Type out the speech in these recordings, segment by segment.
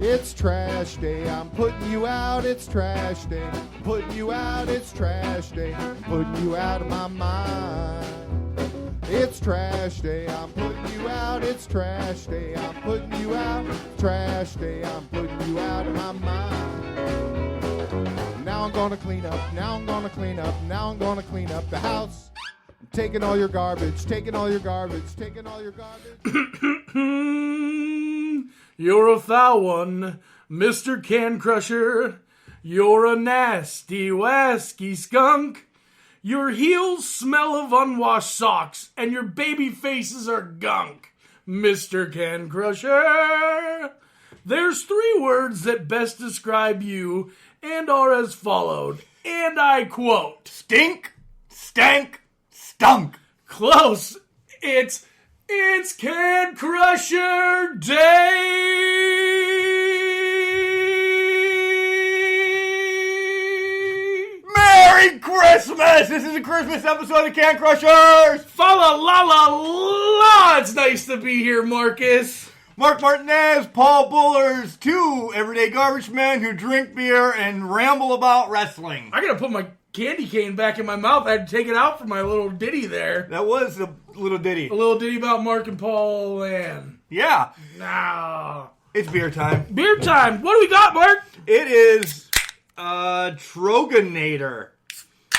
It's trash day, I'm putting you out, it's trash day. I'm putting you out, it's trash day. I'm putting you out of my mind. It's trash day, I'm putting you out, it's trash day. I'm putting you out, trash day. I'm putting you out of my mind. Now I'm gonna clean up, now I'm gonna clean up, now I'm gonna clean up the house. I'm taking all your garbage, taking all your garbage, taking all your garbage. You're a foul one, Mr. Can Crusher. You're a nasty, wasky skunk. Your heels smell of unwashed socks, and your baby faces are gunk, Mr. Can Crusher. There's 3 words that best describe you, and are as followed, and I quote, Stink, stank, stunk. Close. It's Can Crusher Day. Merry Christmas! This is a Christmas episode of Can Crushers. Fa la la la la! It's nice to be here, Marcus. Mark Martinez, Paul Bullers, 2 everyday garbage men who drink beer and ramble about wrestling. I gotta put my candy cane back in my mouth. I had to take it out for my little ditty there. That was a little ditty. A little ditty about Mark and Paul and... Yeah. Nah. It's beer time. Beer time. What do we got, Mark? It is Troegenator.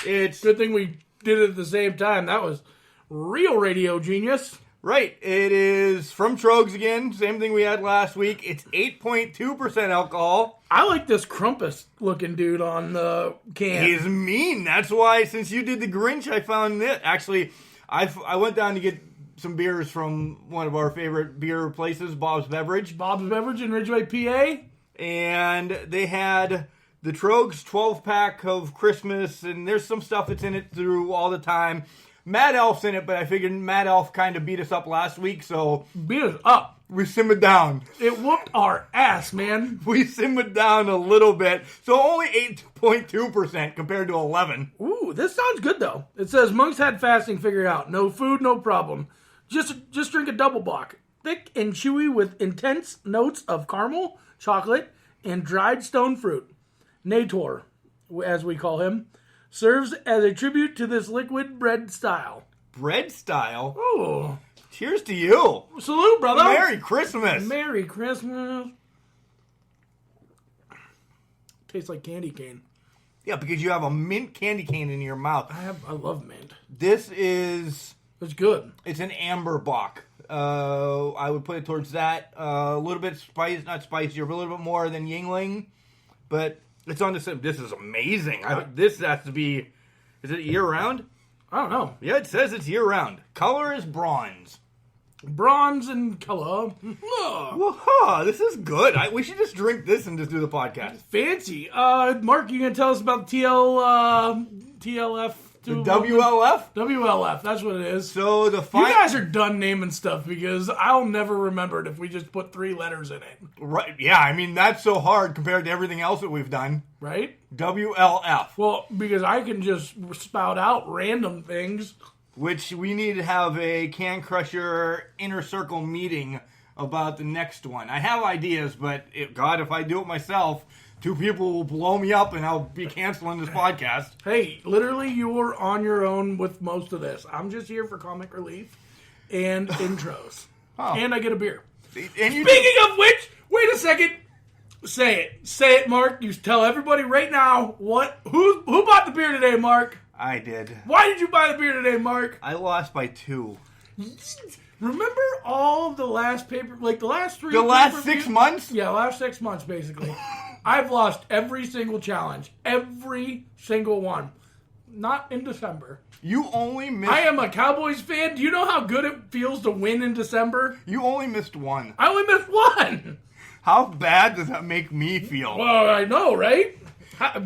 It's good thing we did it at the same time. That was real radio genius. Right. It is from Troegs again. Same thing we had last week. It's 8.2% alcohol. I like this Krampus-looking dude on the can. He's mean. That's why, since you did the Grinch, I found it. Actually, I went down to get some beers from one of our favorite beer places, Bob's Beverage. Bob's Beverage in Ridgeway, PA. And they had the Troegs 12-pack of Christmas, and there's some stuff that's in it through all the time. Mad Elf's in it, but I figured Mad Elf kind of beat us up last week, so... Beat us up. We simmered down. It whooped our ass, man. We simmered down a little bit, so only 8.2% compared to 11. Ooh, this sounds good, though. It says, monks had fasting figured out. No food, no problem. Just drink a double bock. Thick and chewy with intense notes of caramel, chocolate, and dried stone fruit. Nator, as we call him, serves as a tribute to this liquid bread style. Bread style? Oh. Cheers to you. Salute, brother. Merry Christmas. Merry Christmas. Tastes like candy cane. Yeah, because you have a mint candy cane in your mouth. I love mint. This is... It's good. It's an amber bock. I would put it towards that. A little bit not spicier, but a little bit more than Yingling. But it's on the same. This is amazing. This has to be... Is it year-round? I don't know. Yeah, it says it's year-round. Color is bronze. Bronze in color. Whoa, this is good. We should just drink this and just do the podcast. Fancy. Mark, you going to tell us about TLF? The WLF? WLF, that's what it is. So you guys are done naming stuff because I'll never remember it if we just put 3 letters in it. Right, yeah, I mean, that's so hard compared to everything else that we've done. Right? WLF. Well, because I can just spout out random things. Which we need to have a Can Crusher Inner Circle meeting about the next one. I have ideas, but if I do it myself... 2 people will blow me up and I'll be canceling this podcast. Hey, literally you are on your own with most of this. I'm just here for comic relief and intros. Oh. And I get a beer. And Speaking of which, wait a second. Say it. Say it, Mark. You tell everybody right now who bought the beer today, Mark? I did. Why did you buy the beer today, Mark? I lost by 2. Remember all of the last paper, like the last 3... The last 6 months? Yeah, last 6 months, basically. I've lost every single challenge. Every single one. Not in December. You only missed... I am a Cowboys fan. Do you know how good it feels to win in December? You only missed 1. I only missed 1. How bad does that make me feel? Well, I know, right?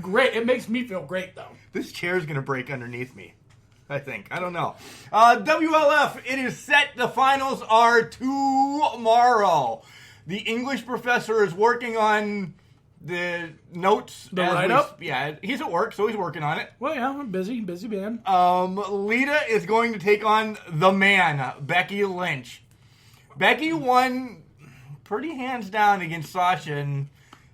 Great. It makes me feel great, though. This chair's going to break underneath me. I think. I don't know. WLF, it is set. The finals are tomorrow. The English professor is working on the notes. The write-up? Yeah, he's at work, so he's working on it. Well, yeah, I'm busy man. Lita is going to take on the man, Becky Lynch. Becky won pretty hands down against Sasha and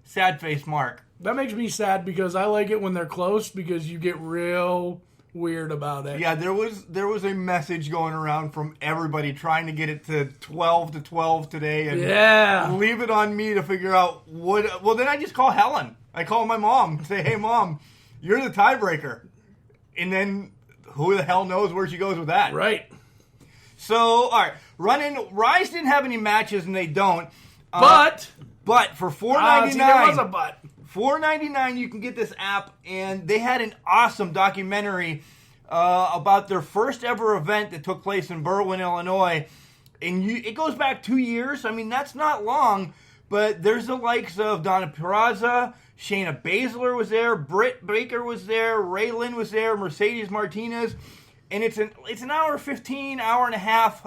sad face Mark. That makes me sad because I like it when they're close because you get real weird about it. Yeah, there was a message going around from everybody trying to get it to 12 today, and leave it on me to figure out what. Well, then I just call Helen. I call my mom and say, "Hey, Mom, you're the tiebreaker," and then who the hell knows where she goes with that? Right. So, all right, Rise didn't have any matches, and they don't. But for $4.99, there was a but. $4.99, you can get this app, and they had an awesome documentary about their first ever event that took place in Berwyn, Illinois. And it goes back 2 years. I mean, that's not long, but there's the likes of Donna Peraza, Shayna Baszler was there, Britt Baker was there, Ray Lynn was there, Mercedes Martinez, and it's an hour 15, hour and a half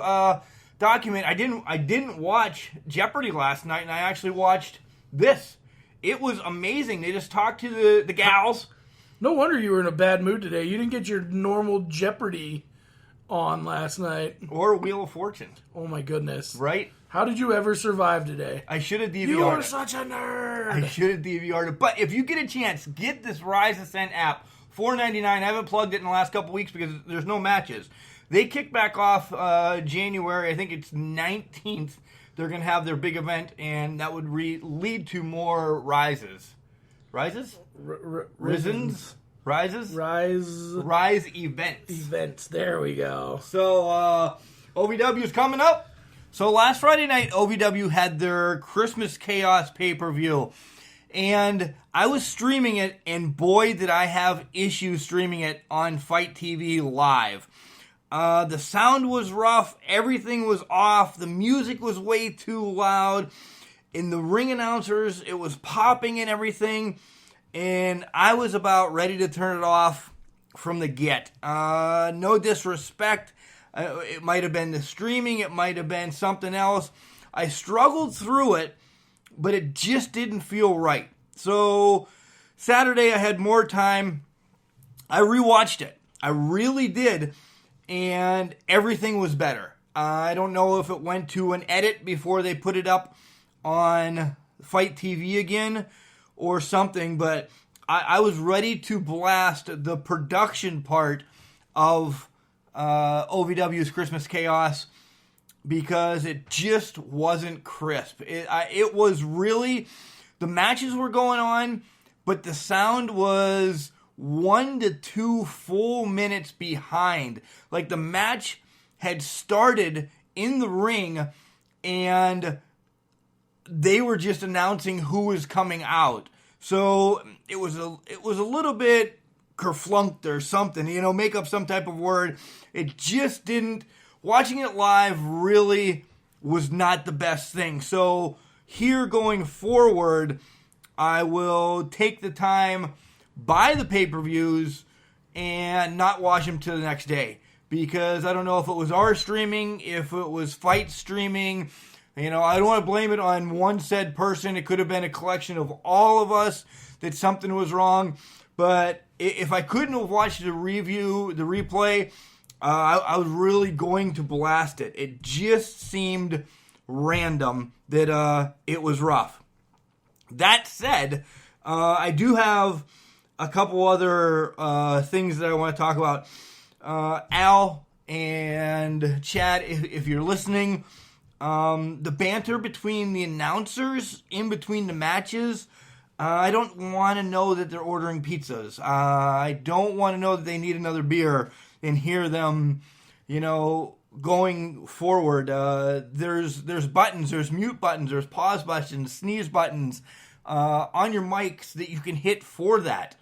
document. I didn't watch Jeopardy last night, and I actually watched this. It was amazing. They just talked to the gals. No wonder you were in a bad mood today. You didn't get your normal Jeopardy on last night. Or Wheel of Fortune. Oh, my goodness. Right? How did you ever survive today? I should have DVR'd You are it. such a nerd. I should have DVR'd it. But if you get a chance, get this Rise Ascent app. $4.99. I haven't plugged it in the last couple weeks because there's no matches. They kick back off January, I think it's 19th. They're going to have their big event, and that would lead to more rises. Rises? Risens? Rises? Rise events. Events. There we go. So, OVW is coming up. So, last Friday night, OVW had their Christmas Chaos pay-per-view. And I was streaming it, and boy, did I have issues streaming it on Fight TV Live. The sound was rough. Everything was off. The music was way too loud. In the ring announcers, it was popping and everything. And I was about ready to turn it off from the get. No disrespect. It might have been the streaming. It might have been something else. I struggled through it, but it just didn't feel right. So Saturday I had more time. I rewatched it. I really did. And everything was better. I don't know if it went to an edit before they put it up on Fight TV again or something, but I was ready to blast the production part of OVW's Christmas Chaos because it just wasn't crisp. It was really, the matches were going on, but the sound was 1 to 2 full minutes behind. Like the match had started in the ring and they were just announcing who was coming out. So it was a little bit kerflunked or something, make up some type of word. It just didn't, watching it live really was not the best thing. So here going forward, I will take the time, buy the pay-per-views, and not watch them till the next day. Because I don't know if it was our streaming, if it was Fight streaming. I don't want to blame it on one said person. It could have been a collection of all of us that something was wrong. But if I couldn't have watched the replay, I was really going to blast it. It just seemed random that it was rough. That said, I do have a couple other things that I want to talk about. Al and Chad, if you're listening, the banter between the announcers in between the matches, I don't want to know that they're ordering pizzas. I don't want to know that they need another beer and hear them, going forward. There's buttons, there's mute buttons, there's pause buttons, sneeze buttons on your mics that you can hit for that.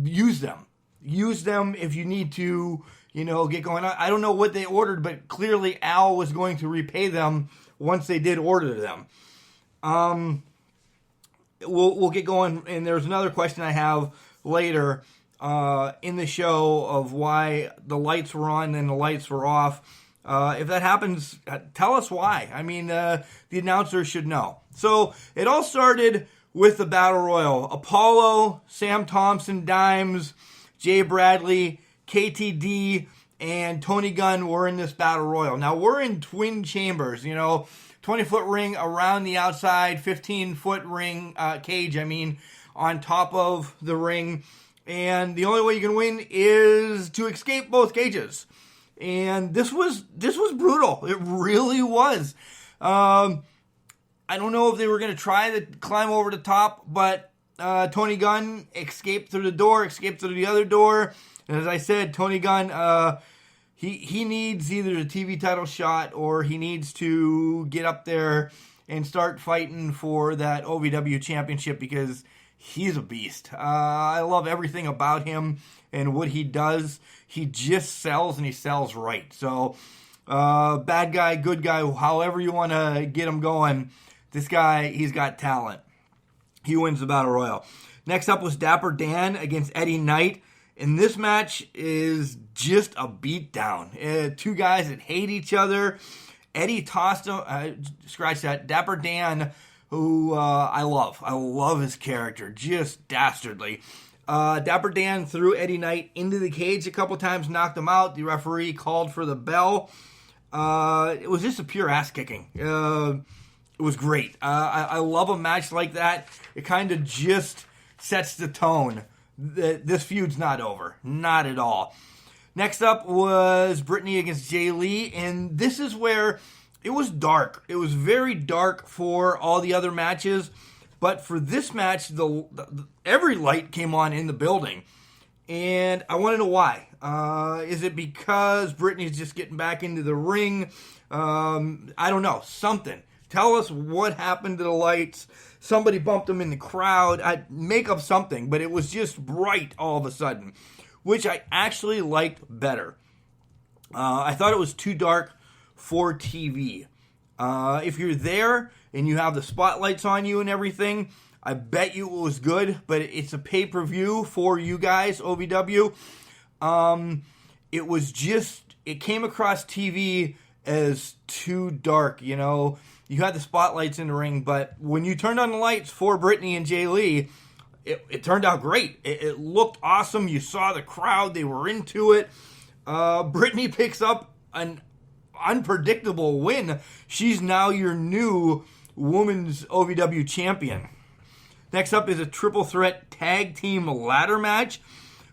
Use them. Use them if you need to, get going. I don't know what they ordered, but clearly Al was going to repay them once they did order them. We'll get going, and there's another question I have later in the show of why the lights were on and the lights were off. If that happens, tell us why. I mean, the announcers should know. So it all started with the Battle Royal. Apollo, Sam Thompson, Dimes, Jay Bradley, KTD, and Tony Gunn were in this Battle Royal. Now, we're in twin chambers, 20-foot ring around the outside, 15-foot ring, cage, on top of the ring. And the only way you can win is to escape both cages. And this was brutal. It really was. I don't know if they were going to try to climb over the top, but Tony Gunn escaped through the door, escaped through the other door. And as I said, Tony Gunn, he needs either a TV title shot or he needs to get up there and start fighting for that OVW championship because he's a beast. I love everything about him and what he does. He just sells, and he sells right. So, bad guy, good guy, however you want to get him going, this guy, he's got talent. He wins the Battle Royal. Next up was Dapper Dan against Eddie Knight. And this match is just a beatdown. Two guys that hate each other. Eddie tossed him, scratch that, Dapper Dan, who I love. I love his character, just dastardly. Dapper Dan threw Eddie Knight into the cage a couple times, knocked him out. The referee called for the bell. It was just a pure ass kicking. It was great. I love a match like that. It kind of just sets the tone. This feud's not over. Not at all. Next up was Brittany against Jay Lee, and this is where it was dark. It was very dark for all the other matches, but for this match, every light came on in the building, and I want to know why. Is it because Brittany's just getting back into the ring? I don't know. Something. Tell us what happened to the lights. Somebody bumped them in the crowd. I'd make up something, but it was just bright all of a sudden, which I actually liked better. I thought it was too dark for TV. If you're there and you have the spotlights on you and everything, I bet you it was good, but it's a pay-per-view for you guys, OVW. It came across TV as too dark, you know. You had the spotlights in the ring, but when you turned on the lights for Brittany and Jay Lee, it turned out great. It looked awesome. You saw the crowd. They were into it. Brittany picks up an unpredictable win. She's now your new women's OVW champion. Next up is a triple threat tag team ladder match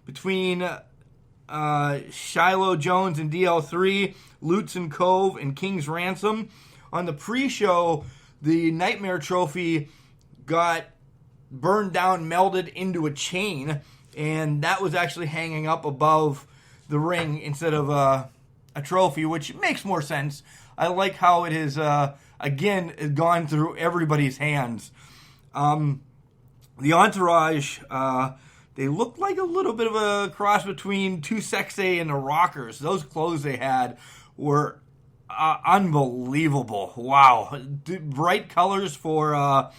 between Shiloh Jones and DL3, Lutz and Cove, and King's Ransom. On the pre-show, the Nightmare Trophy got burned down, melded into a chain, and that was actually hanging up above the ring instead of a trophy, which makes more sense. I like how it is, again, gone through everybody's hands. The Entourage, they looked like a little bit of a cross between Too Sexy and the Rockers. Those clothes they had were unbelievable. Wow. Bright colors for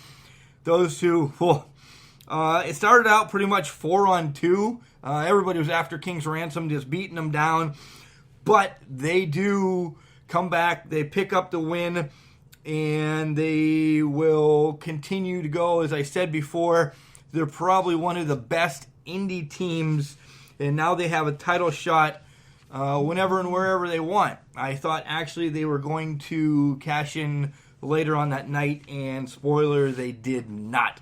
those two. It started out pretty much 4-on-2. Everybody was after King's Ransom, just beating them down. But they do come back. They pick up the win. And they will continue to go. As I said before, they're probably one of the best indie teams. And now they have a title shot whenever and wherever they want. I thought actually they were going to cash in later on that night, and spoiler, they did not.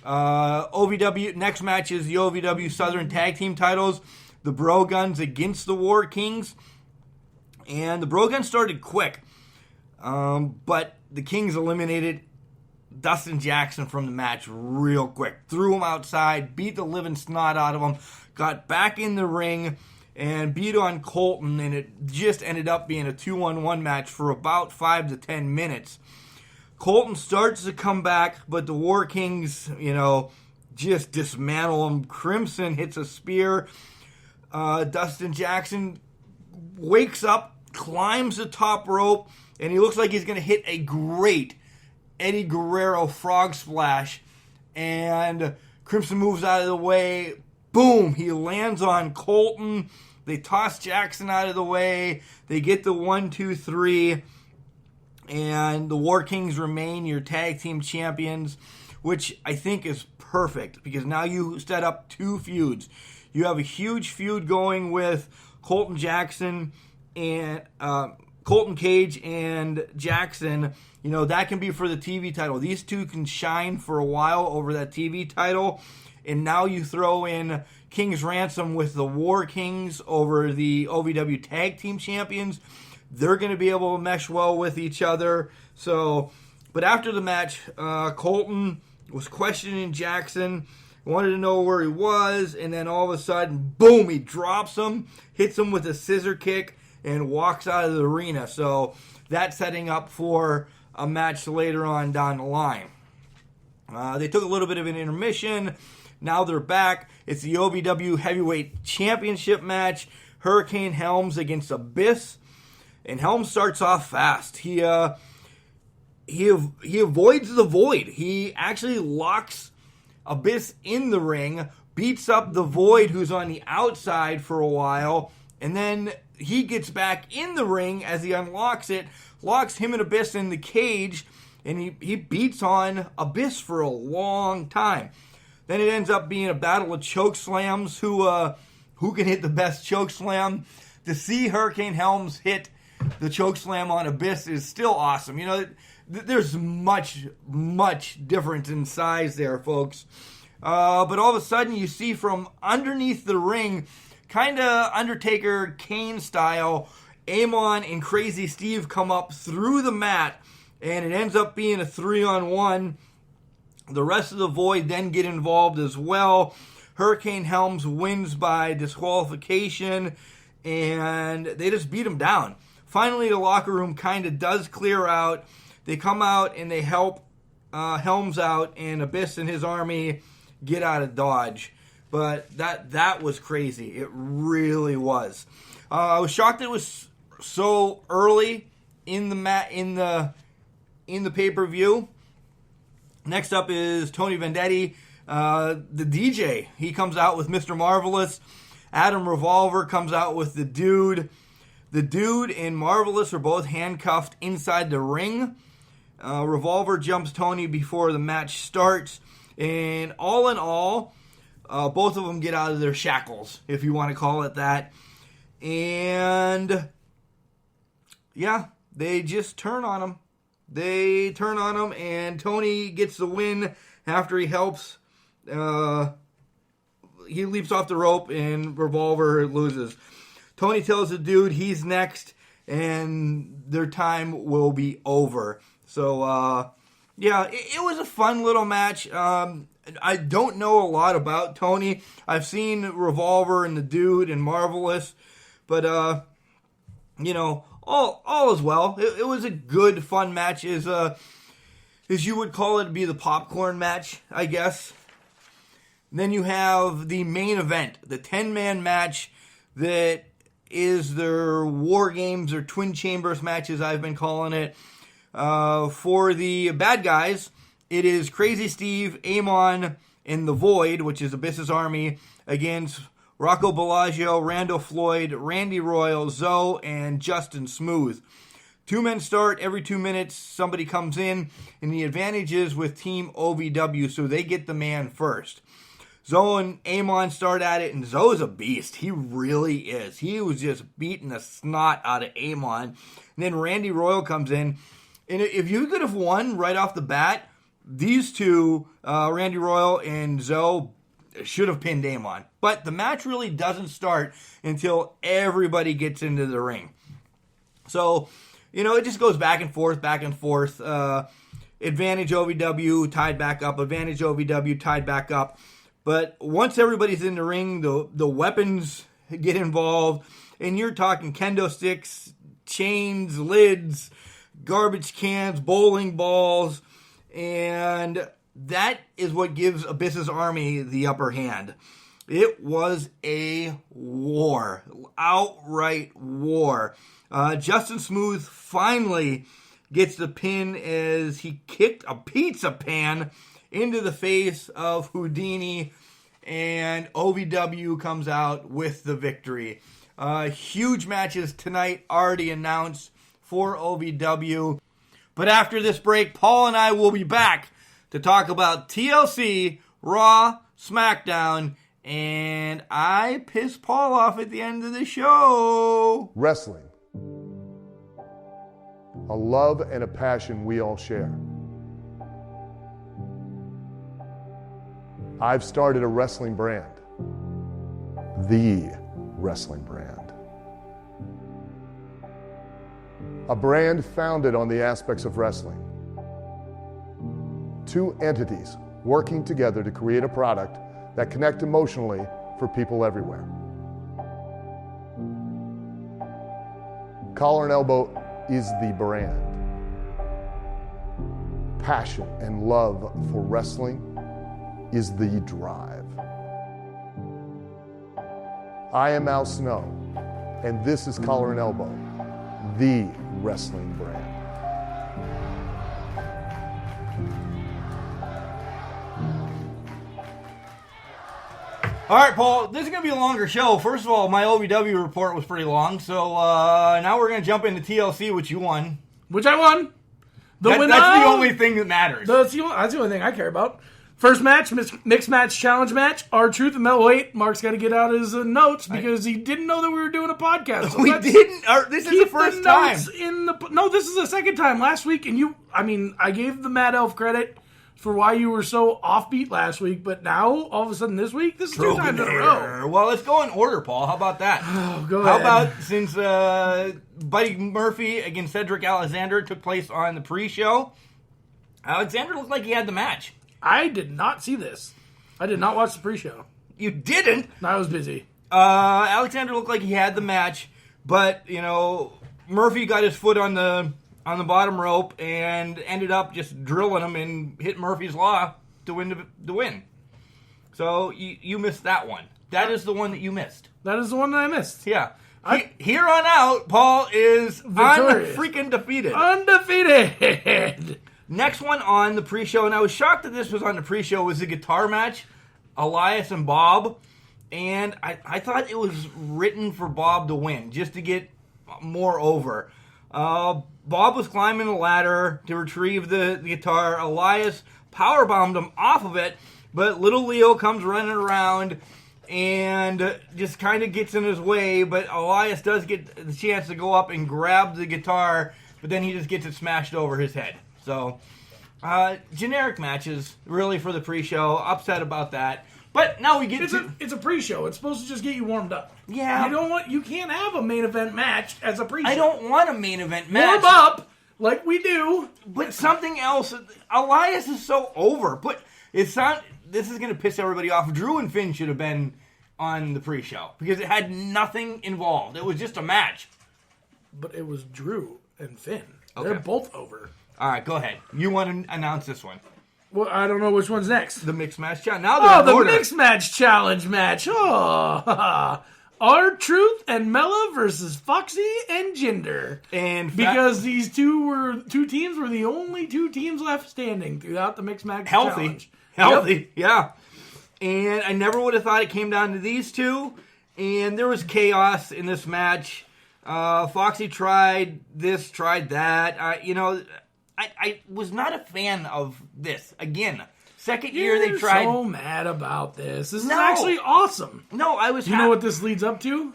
OVW, next match is the OVW Southern Tag Team titles. The Bro Guns against the War Kings. And the Bro Guns started quick. But the Kings eliminated Dustin Jackson from the match real quick. Threw him outside, beat the living snot out of him, got back in the ring, and beat on Colton, and it just ended up being a 2-on-1 match for about 5 to 10 minutes. Colton starts to come back, but the War Kings, just dismantle him. Crimson hits a spear. Dustin Jackson wakes up, climbs the top rope, and he looks like he's going to hit a great Eddie Guerrero frog splash. And Crimson moves out of the way. Boom! He lands on Colton. They toss Jackson out of the way. They get the 1, 2, 3. And the War Kings remain your tag team champions, which I think is perfect because now you set up two feuds. You have a huge feud going with Colton Jackson and Colton Cage and Jackson, that can be for the TV title. These two can shine for a while over that TV title. And now you throw in King's Ransom with the War Kings over the OVW Tag Team Champions. They're going to be able to mesh well with each other. But after the match, Colton was questioning Jackson, wanted to know where he was, and then all of a sudden, boom, he drops him, hits him with a scissor kick, and walks out of the arena. So that's setting up for a match later on down the line. They took a little bit of an intermission. Now they're back. It's the OVW Heavyweight Championship match. Hurricane Helms against Abyss. And Helms starts off fast. He avoids the Void. He actually locks Abyss in the ring, beats up the Void who's on the outside for a while, and then he gets back in the ring as he unlocks it, locks him and Abyss in the cage, and he beats on Abyss for a long time. Then it ends up being a battle of choke slams. Who can hit the best choke slam? To see Hurricane Helms hit the choke slam on Abyss is still awesome. There's much difference in size there, folks. But all of a sudden, you see from underneath the ring, kind of Undertaker Kane style, Amon and Crazy Steve come up through the mat, and it ends up being a 3-on-1. The rest of the Void then get involved as well. Hurricane Helms wins by disqualification, and they just beat him down. Finally, the locker room kind of does clear out. They come out and they help Helms out, and Abyss and his army get out of Dodge. But that was crazy. It really was. I was shocked it was so early in the pay-per-view. Next up is Tony Vendetti, the DJ. He comes out with Mr. Marvelous. Adam Revolver comes out with the Dude. The Dude and Marvelous are both handcuffed inside the ring. Revolver jumps Tony before the match starts. And all in all, both of them get out of their shackles, if you want to call it that. And yeah, they just turn on him. They turn on him, and Tony gets the win after he helps. He leaps off the rope, and Revolver loses. Tony tells the Dude he's next, and their time will be over. So, yeah, it was a fun little match. I don't know a lot about Tony. I've seen Revolver and the Dude and Marvelous, but, all is well. It was a good, fun match, as you would call it, be the popcorn match, I guess. And then you have the main event, the 10-man match that is their War Games or Twin Chambers matches, I've been calling it. For the bad guys, it is Crazy Steve, Amon, and the Void, which is Abyss's army, against Rocco Bellagio, Randall Floyd, Randy Royal, Zoe, and Justin Smooth. 2 men start. Every 2 minutes, somebody comes in, and the advantage is with Team OVW, so they get the man first. Zoe and Amon start at it, and Zoe's a beast. He really is. He was just beating the snot out of Amon. And then Randy Royal comes in, and if you could have won right off the bat, these two, Randy Royal and Zoe, should have pinned Amon. But the match really doesn't start until everybody gets into the ring. So, it just goes back and forth. Advantage OVW, tied back up. Advantage OVW, tied back up. But once everybody's in the ring, the weapons get involved. And you're talking kendo sticks, chains, lids, garbage cans, bowling balls. And that is what gives Abyss's army the upper hand. It was a war. Outright war. Justin Smooth finally gets the pin as he kicked a pizza pan into the face of Houdini, and OVW comes out with the victory. Huge matches tonight already announced for OVW. But after this break, Paul and I will be back to talk about TLC, Raw, Smackdown, and I piss Paul off at the end of the show. Wrestling a love and a passion we all share. I've started a wrestling brand, the wrestling brand. A brand founded on the aspects of wrestling. Two entities working together to create a product that connect emotionally for people everywhere. Collar and Elbow is the brand. Passion and love for wrestling is the drive. I am Al Snow, and this is Collar and Elbow, the wrestling brand. All right, Paul, this is going to be a longer show. First of all, my OVW report was pretty long, so now we're going to jump into TLC, which you won. Which I won. That's the only thing that matters. That's the only thing I care about. First match, mixed match challenge match. R-Truth and Mel. Wait, Mark's got to get out his notes because he didn't know that we were doing a podcast. So we didn't. This is the first time. No, this is the second time. Last week, and I gave the Mad Elf credit for why you were so offbeat last week, but now, all of a sudden this week, this is 2 times in a row. Well, let's go in order, Paul. How about that? Oh, go ahead. How about since Buddy Murphy against Cedric Alexander took place on the pre-show, Alexander looked like he had the match. I did not see this. I did not watch the pre-show. You didn't? No, I was busy. Alexander looked like he had the match, but, Murphy got his foot on the bottom rope and ended up just drilling him and hit Murphy's Law to win. So you missed that one. That is the one that you missed. That is the one that I missed. Yeah. Here on out, Paul is freaking defeated. Undefeated. Next one on the pre-show, and I was shocked that this was on the pre-show, was the guitar match, Elias and Bob. And I thought it was written for Bob to win, just to get more over. Bob was climbing the ladder to retrieve the guitar. Elias powerbombed him off of it, but little Leo comes running around and just kind of gets in his way. But Elias does get the chance to go up and grab the guitar, but then he just gets it smashed over his head. So, generic matches, really, for the pre-show. Upset about that. But now we get it's a pre-show. It's supposed to just get you warmed up. Yeah. You can't have a main event match as a pre-show. I don't want a main event match. Warm up like we do. But something else. Elias is so over. But this is going to piss everybody off. Drew and Finn should have been on the pre-show because it had nothing involved. It was just a match. But it was Drew and Finn. Okay. They're both over. All right, go ahead. You want to announce this one? Well, I don't know which one's next. The Mixed Match Challenge. Now the Mixed Match Challenge match. Oh, R-Truth and Mella versus Foxy and Jinder. Because these two teams were the only two teams left standing throughout the Mixed Match Challenge. Healthy, yeah. And I never would have thought it came down to these two. And there was chaos in this match. Foxy tried this, tried that. I was not a fan of this. Again, second year they tried. You're so mad about this. This is actually awesome. No, I was. You know what this leads up to?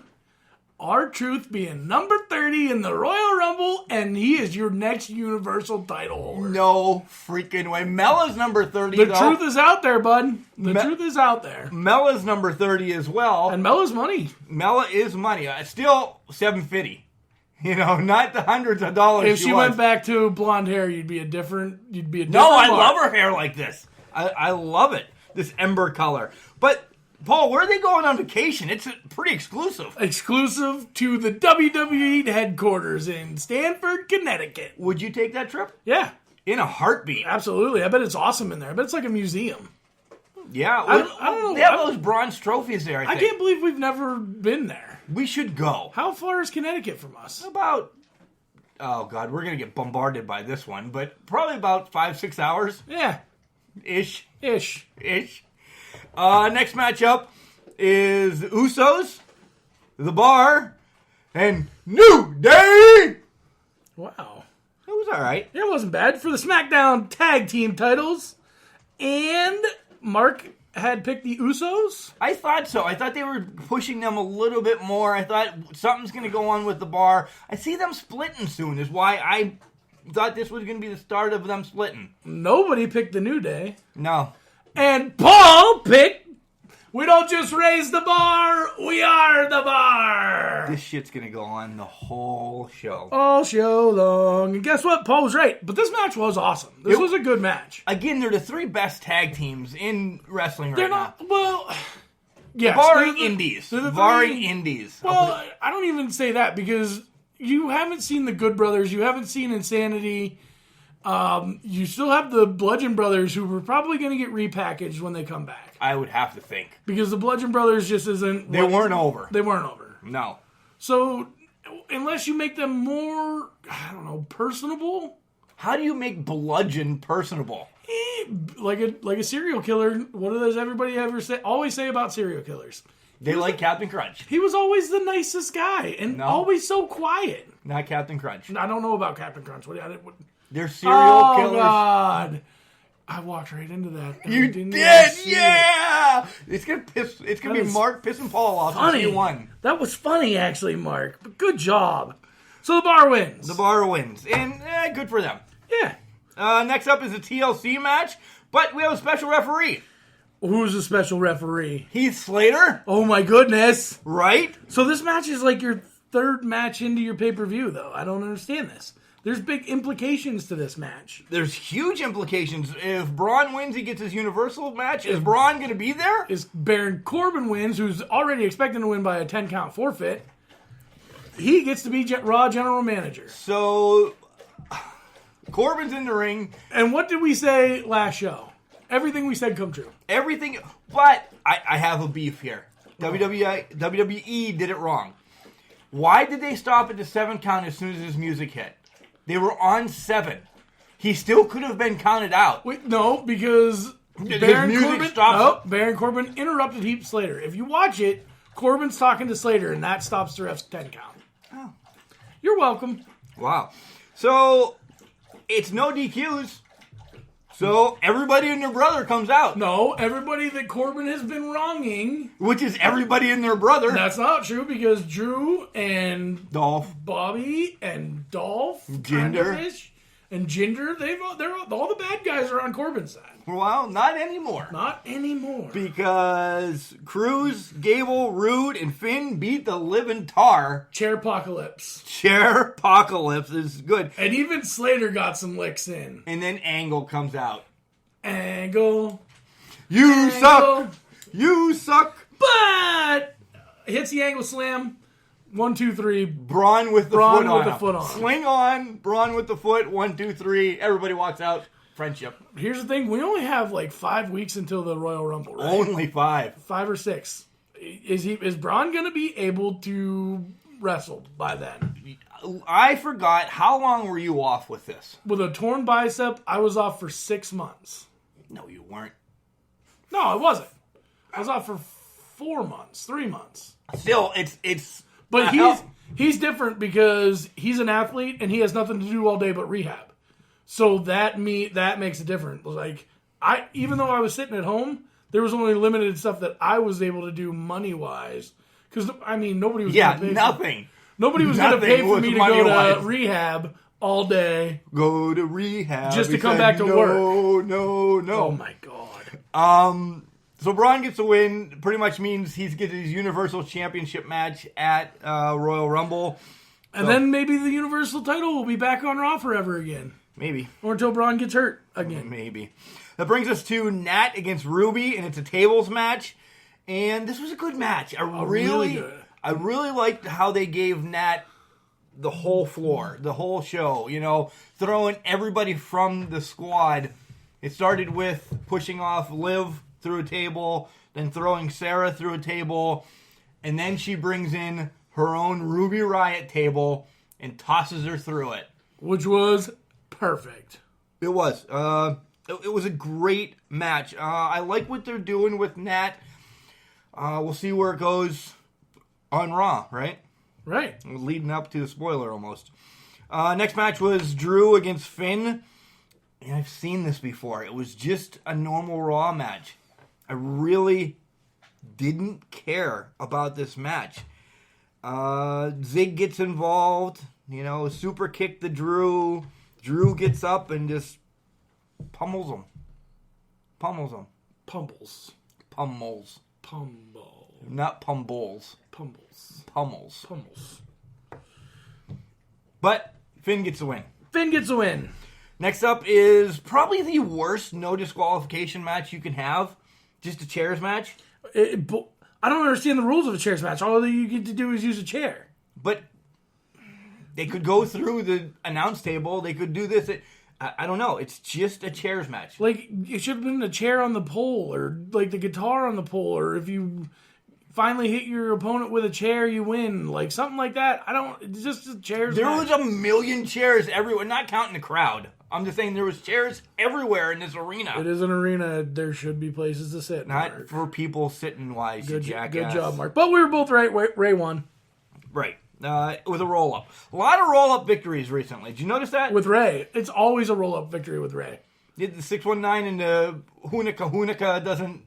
R-Truth being number 30 in the Royal Rumble, and he is your next Universal title holder. No freaking way. Mella's number 30, The truth is out there, bud. The truth is out there. Mella's number 30 as well. And Mella's money. Mella is money. Still $750. Not the hundreds of dollars. If she went back to blonde hair, you'd be a different. No, I love her hair like this. I love it. This ember color. But Paul, where are they going on vacation? It's pretty exclusive. Exclusive to the WWE headquarters in Stamford, Connecticut. Would you take that trip? Yeah. In a heartbeat. Absolutely. I bet it's awesome in there. I bet it's like a museum. Yeah. I don't know. They have those bronze trophies there, I think. I can't believe we've never been there. We should go. How far is Connecticut from us? About, oh God, we're going to get bombarded by this one, but probably about 5-6 hours. Yeah. Ish. Next matchup is the Usos, The Bar, and New Day. Wow. It was all right. It wasn't bad for the SmackDown tag team titles. And Mark had picked the Usos? I thought so. I thought they were pushing them a little bit more. I thought something's going to go on with The Bar. I see them splitting soon is why I thought this was going to be the start of them splitting. Nobody picked the New Day. No. And Paul picked, we don't just raise the bar, we are the bar. This shit's going to go on the whole show. All show long. And guess what? Paul was right. But this match was awesome. This was a good match. Again, they're the 3 best tag teams in wrestling right now. Well, yes. Barring indies. Barring three. indies. Well, I don't even say that because you haven't seen the Good Brothers. You haven't seen Insanity. You still have the Bludgeon Brothers who were probably going to get repackaged when they come back. I would have to think. Because the Bludgeon Brothers just isn't... They weren't over. They weren't over. No. So, unless you make them more, I don't know, personable... How do you make Bludgeon personable? Like a serial killer. What does everybody ever say? Always say about serial killers? They like Captain Crunch. He was always the nicest guy and always so quiet. Not Captain Crunch. I don't know about Captain Crunch. They're serial killers. Oh, God. I walked right into that. You did, yeah! It's gonna be Mark pissing Paul off. Funny. He won. That was funny, actually, Mark. But good job. So the bar wins. The bar wins. And good for them. Yeah. Next up is a TLC match, but we have a special referee. Who's the special referee? Heath Slater. Oh, my goodness. Right? So this match is like your third match into your pay-per-view, though. I don't understand this. There's big implications to this match. There's huge implications. If Braun wins, he gets his Universal match. Is Braun going to be there? If Baron Corbin wins, who's already expecting to win by a 10-count forfeit, he gets to be Raw General Manager. So, Corbin's in the ring. And what did we say last show? Everything we said come true. Everything, but I have a beef here. WWE did it wrong. Why did they stop at the 7 count as soon as his music hit? They were on 7. He still could have been counted out. Wait, no, because Baron Corbin interrupted Heath Slater. If you watch it, Corbin's talking to Slater, and that stops the ref's 10 count. Oh. You're welcome. Wow. So, it's no DQs. So, everybody and their brother comes out. No, everybody that Corbin has been wronging. Which is everybody and their brother. That's not true because Drew and Dolph, Bobby and Dolph, Jinder, and Jinder, they're all the bad guys are on Corbin's side. Well, not anymore. Not anymore. Because Cruz, Gable, Rude, and Finn beat the living tar. Chairpocalypse. Chairpocalypse is good. And even Slater got some licks in. And then Angle comes out. Angle. You suck. You suck. But hits the Angle slam. 1, 2, 3. Braun with the foot on. Swing on. Braun with the foot. 1, 2, 3. Everybody walks out. Friendship. Here's the thing. We only have like 5 weeks until the Royal Rumble, right? Only 5. 5 or 6. Is Braun going to be able to wrestle by then? I forgot. How long were you off with this? With a torn bicep, I was off for 6 months. No, you weren't. No, I wasn't. I was off for 4 months, 3 months. Still, it's. But he's different because he's an athlete and he has nothing to do all day but rehab. So that makes a difference. Like even though I was sitting at home, there was only limited stuff that I was able to do money wise. Because nobody was going to pay nothing. Nobody was going to pay for me to go to rehab all day. Go to rehab just to come back to work. No. Oh my god. So Braun gets a win. Pretty much means he's getting his Universal Championship match at Royal Rumble. And then maybe the Universal title will be back on Raw forever again. Maybe. Or until Braun gets hurt again. Maybe. That brings us to Nat against Ruby, and it's a tables match. And this was a good match. I really liked how they gave Nat the whole floor, the whole show. Throwing everybody from the squad. It started with pushing off Liv through a table, then throwing Sarah through a table, and then she brings in her own Ruby Riott table and tosses her through it. Which was perfect. It was. It was a great match. I like what they're doing with Nat. We'll see where it goes on Raw, right? Right. Leading up to the spoiler almost. Next match was Drew against Finn. And I've seen this before. It was just a normal Raw match. I really didn't care about this match. Zig gets involved. Super kick the Drew. Drew gets up and just pummels him. Pummels him. Pummels. Pummels. Pummel. Not pumbles. Pummels. Pummels. Pummels. But Finn gets the win. Finn gets a win. Next up is probably the worst no disqualification match you can have. Just a chairs match. I don't understand the rules of a chairs match. All that you get to do is use a chair. But they could go through the announce table. They could do this. I don't know. It's just a chairs match. Like, it should have been a chair on the pole, or like the guitar on the pole, or if you finally hit your opponent with a chair, you win. Like, something like that. It's just a chairs There match. was a million chairs everywhere, not counting the crowd. I'm just saying there was chairs everywhere in this arena. It is an arena. There should be places to sit. Not Mark. for people sitting wise, you jackass. Good job, Mark. But we were both right. Ray won. Right. With a roll-up. A lot of roll-up victories recently. Did you notice that? With Ray. It's always a roll-up victory with Ray. The 619 and the Hunica doesn't,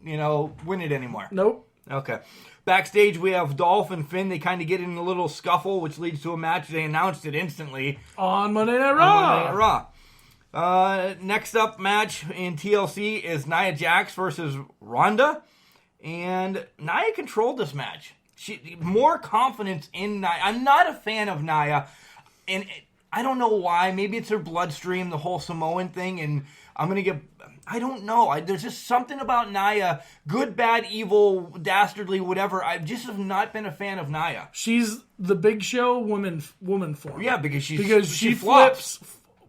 win it anymore. Nope. Okay. Backstage, we have Dolph and Finn. They kind of get in a little scuffle, which leads to a match. They announced it instantly. On Monday Night Raw. Monday Night Raw. Next up match in TLC is Nia Jax versus Ronda. And Nia controlled this match. More confidence in Nia. I'm not a fan of Nia. And I don't know why. Maybe it's her bloodstream, the whole Samoan thing. And I'm going to get... I don't know. There's just something about Nia. Good, bad, evil, dastardly, whatever. I just have not been a fan of Nia. She's the Big Show woman form. Yeah, because she flips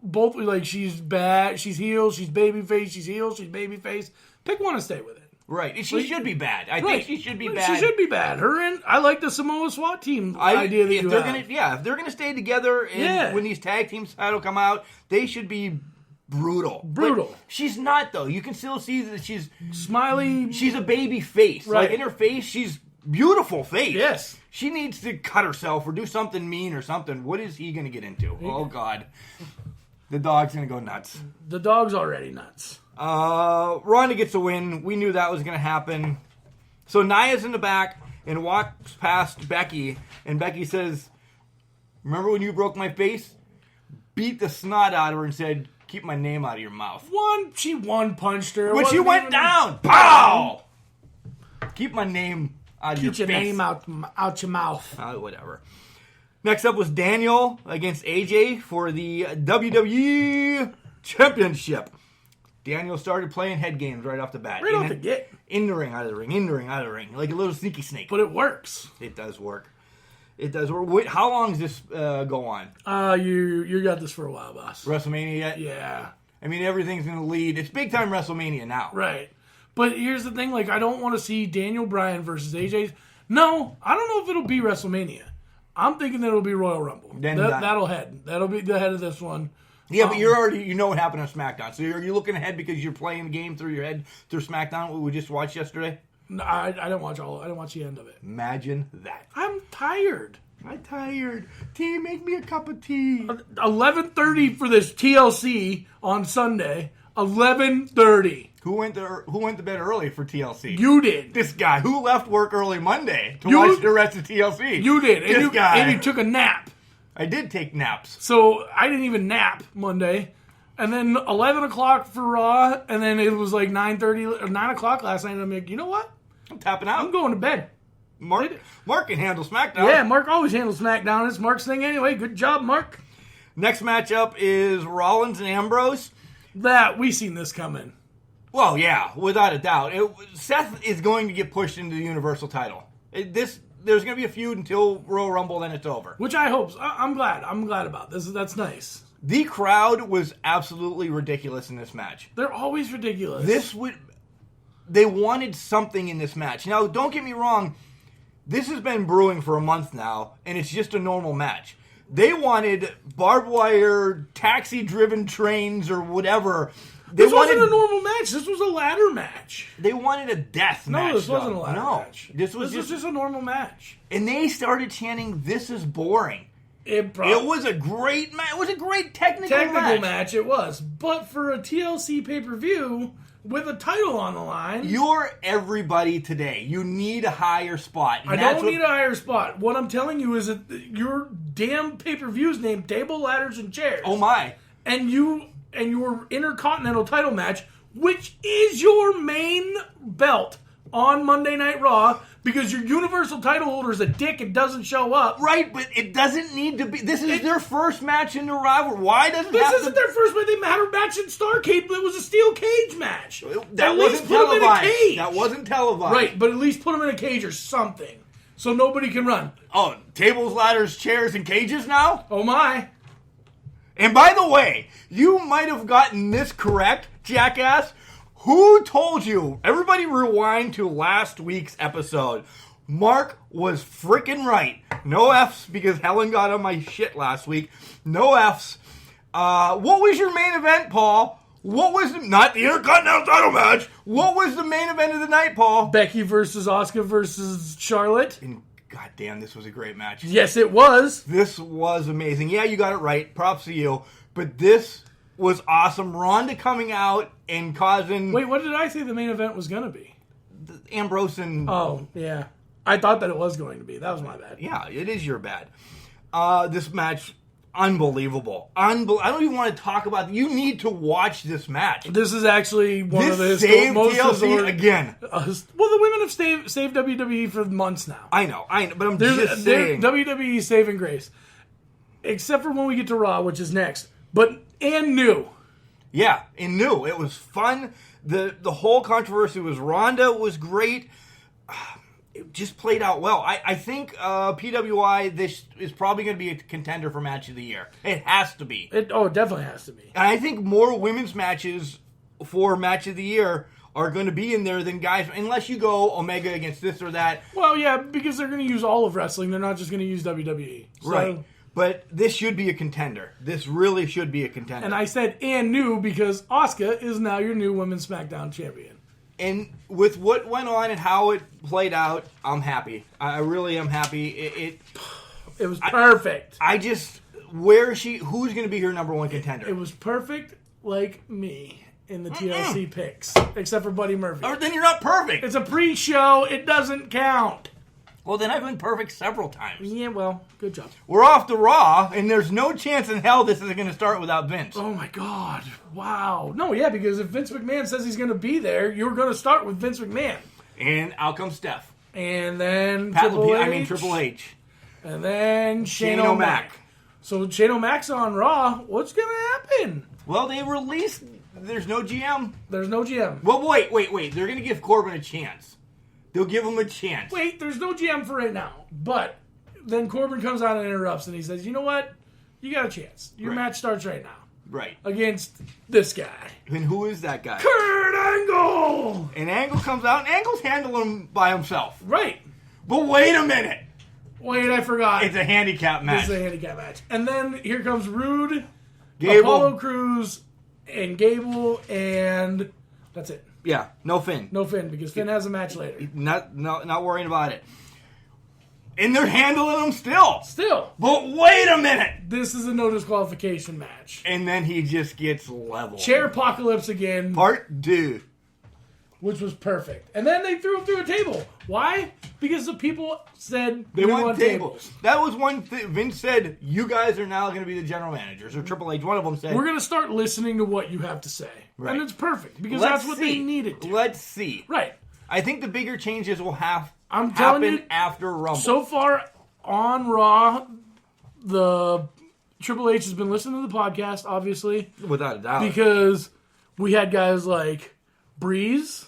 both. Like, she's bad, she's heel, she's babyface, she's heel, she's babyface. Pick one and stay with it. Right. She should be bad. I think she should be bad. She should be bad. I like the Samoa SWAT team idea that if they're gonna stay together and when these tag teams title come out, they should be brutal. But she's not, though. You can still see that she's smiley. She's a baby face. Right. Like, in her face, she's beautiful face. Yes. She needs to cut herself or do something mean or something. What is he going to get into? Oh, God. The dog's going to go nuts. The dog's already nuts. Ronda gets a win. We knew that was going to happen. So Nia's in the back and walks past Becky, and Becky says, "Remember when you broke my face?" Beat the snot out of her and said, "Keep my name out of your mouth." She one-punched her. When she went down, pow! Keep my name out of your face. Keep your name out your mouth. Whatever. Next up was Daniel against AJ for the WWE Championship. Daniel started playing head games right off the bat. Right off the get. In the ring, out of the ring, in the ring, out of the ring. Like a little sneaky snake. But it works. It does work. It does work. Wait, how long does this go on? You got this for a while, boss. WrestleMania yet? Yeah. I mean, everything's going to lead. It's big time WrestleMania now. Right. But here's the thing. Like, I don't want to see Daniel Bryan versus AJ. No, I don't know if it'll be WrestleMania. I'm thinking that it'll be Royal Rumble. That'll be the head of this one. Yeah, but you're already, you know what happened on Smackdown. So you're looking ahead because you're playing the game through your head through Smackdown, what we just watched yesterday? No, I didn't watch I didn't watch the end of it. Imagine that. I'm tired. I'm tired. Tea, make me a cup of tea. 11:30 for this TLC on Sunday. 11:30. Who went to bed early for TLC? You did. This guy. Who left work early Monday to watch the rest of TLC? You did. This guy. And you took a nap. I did take naps. So I didn't even nap Monday. And then 11 o'clock for Raw. And then it was like 9:30 or 9 o'clock last night. And I'm like, you know what? I'm tapping out. I'm going to bed. Mark can handle SmackDown. Yeah, Mark always handles SmackDown. It's Mark's thing anyway. Good job, Mark. Next matchup is Rollins and Ambrose. We seen this coming. Well, yeah, without a doubt. Seth is going to get pushed into the Universal title. There's going to be a feud until Royal Rumble, then it's over. Which I hope. I'm glad. I'm glad about this. That's nice. The crowd was absolutely ridiculous in this match. They're always ridiculous. They wanted something in this match. Now, don't get me wrong. This has been brewing for a month now, and it's just a normal match. They wanted barbed wire, taxi-driven trains, or whatever. This wasn't a normal match. This was a ladder match. They wanted a death match. No, this wasn't a ladder match. This was just a normal match. And they started chanting, "This is boring." It was a great match. It was a great technical match. It was. But for a TLC pay-per-view with a title on the line, you're everybody today. You need a higher spot. I don't need a higher spot. What I'm telling you is that your damn pay-per-view is named Table, Ladders, and Chairs. Oh, my. and your Intercontinental title match, which is your main belt on Monday Night Raw, because your Universal title holder is a dick and doesn't show up. Right, but it doesn't need to be. This is their first match in the rivalry. Why doesn't this isn't their first match? They had a match in Starrcade, but it was a steel cage match. That wasn't televised. That wasn't televised. Right, but at least put them in a cage or something, so nobody can run. Oh, tables, ladders, chairs, and cages now? Oh my. And by the way, you might have gotten this correct, jackass. Who told you? Everybody rewind to last week's episode. Mark was freaking right. No F's because Helen got on my shit last week. No F's. What was your main event, Paul? What was not the Intercontinental title match? What was the main event of the night, Paul? Becky versus Asuka versus Charlotte. And goddamn, this was a great match. Yes, it was. This was amazing. Yeah, you got it right. Props to you. But this was awesome. Ronda coming out and causing... Wait, what did I say the main event was going to be? Ambrose and... Oh, yeah. I thought that it was going to be. That was my bad. Yeah, it is your bad. This match, unbelievable. I don't even want to talk about it. You need to watch this match. This is actually one of the most TLC historic... again. Well, the women have saved WWE for months now. I know, but I'm just saying. WWE saving grace. Except for when we get to Raw, which is next. And new. Yeah, and new. It was fun. The whole controversy was Ronda was great. It just played out well. I think PWI, this is probably going to be a contender for Match of the Year. It has to be. It definitely has to be. And I think more women's matches for Match of the Year are going to be in there than guys, unless you go Omega against this or that. Well, yeah, because they're going to use all of wrestling. They're not just going to use WWE. So, right. But this should be a contender. This really should be a contender. And I said and new because Asuka is now your new Women's SmackDown champion. And with what went on and how it played out, I'm happy. I really am happy. It was perfect. Who's going to be her number one contender? It was perfect like me in the TLC picks, except for Buddy Murphy. Or then you're not perfect. It's a pre-show. It doesn't count. Well, then I've been perfect several times. Yeah, well, good job. We're off to Raw, and there's no chance in hell this isn't going to start without Vince. Oh, my God. Wow. No, yeah, because if Vince McMahon says he's going to be there, you're going to start with Vince McMahon. And out comes Steph. And then Triple H. And then Shane O'Mac. So Shane O'Mac's on Raw. What's going to happen? Well, they released... There's no GM. There's no GM. Well, wait. They're going to give Corbin a chance. They'll give him a chance. Wait, there's no GM for right now. But then Corbin comes out and interrupts, and he says, you know what? You got a chance. Your match starts right now. Right. Against this guy. And who is that guy? Kurt Angle! And Angle comes out, and Angle's handling him by himself. Right. But wait a minute. Wait, I forgot. It's a handicap match. It's a handicap match. And then here comes Rude, Gable. Apollo Crews, and Gable, and that's it. Yeah, no Finn. No Finn, because Finn has a match later. Not worrying about it. And they're handling him still. Still. But wait a minute. This is a no disqualification match. And then he just gets leveled. Chair apocalypse again. Part 2. Which was perfect. And then they threw him through a table. Why? Because the people said they want tables. That was one thing. Vince said, you guys are now going to be the general managers. Or Triple H, one of them said. We're going to start listening to what you have to say. Right. And it's perfect. Because that's what they needed to. Let's see. Right. I think the bigger changes will happen after Rumble. So far on Raw, the Triple H has been listening to the podcast, obviously. Without a doubt. Because we had guys like Breeze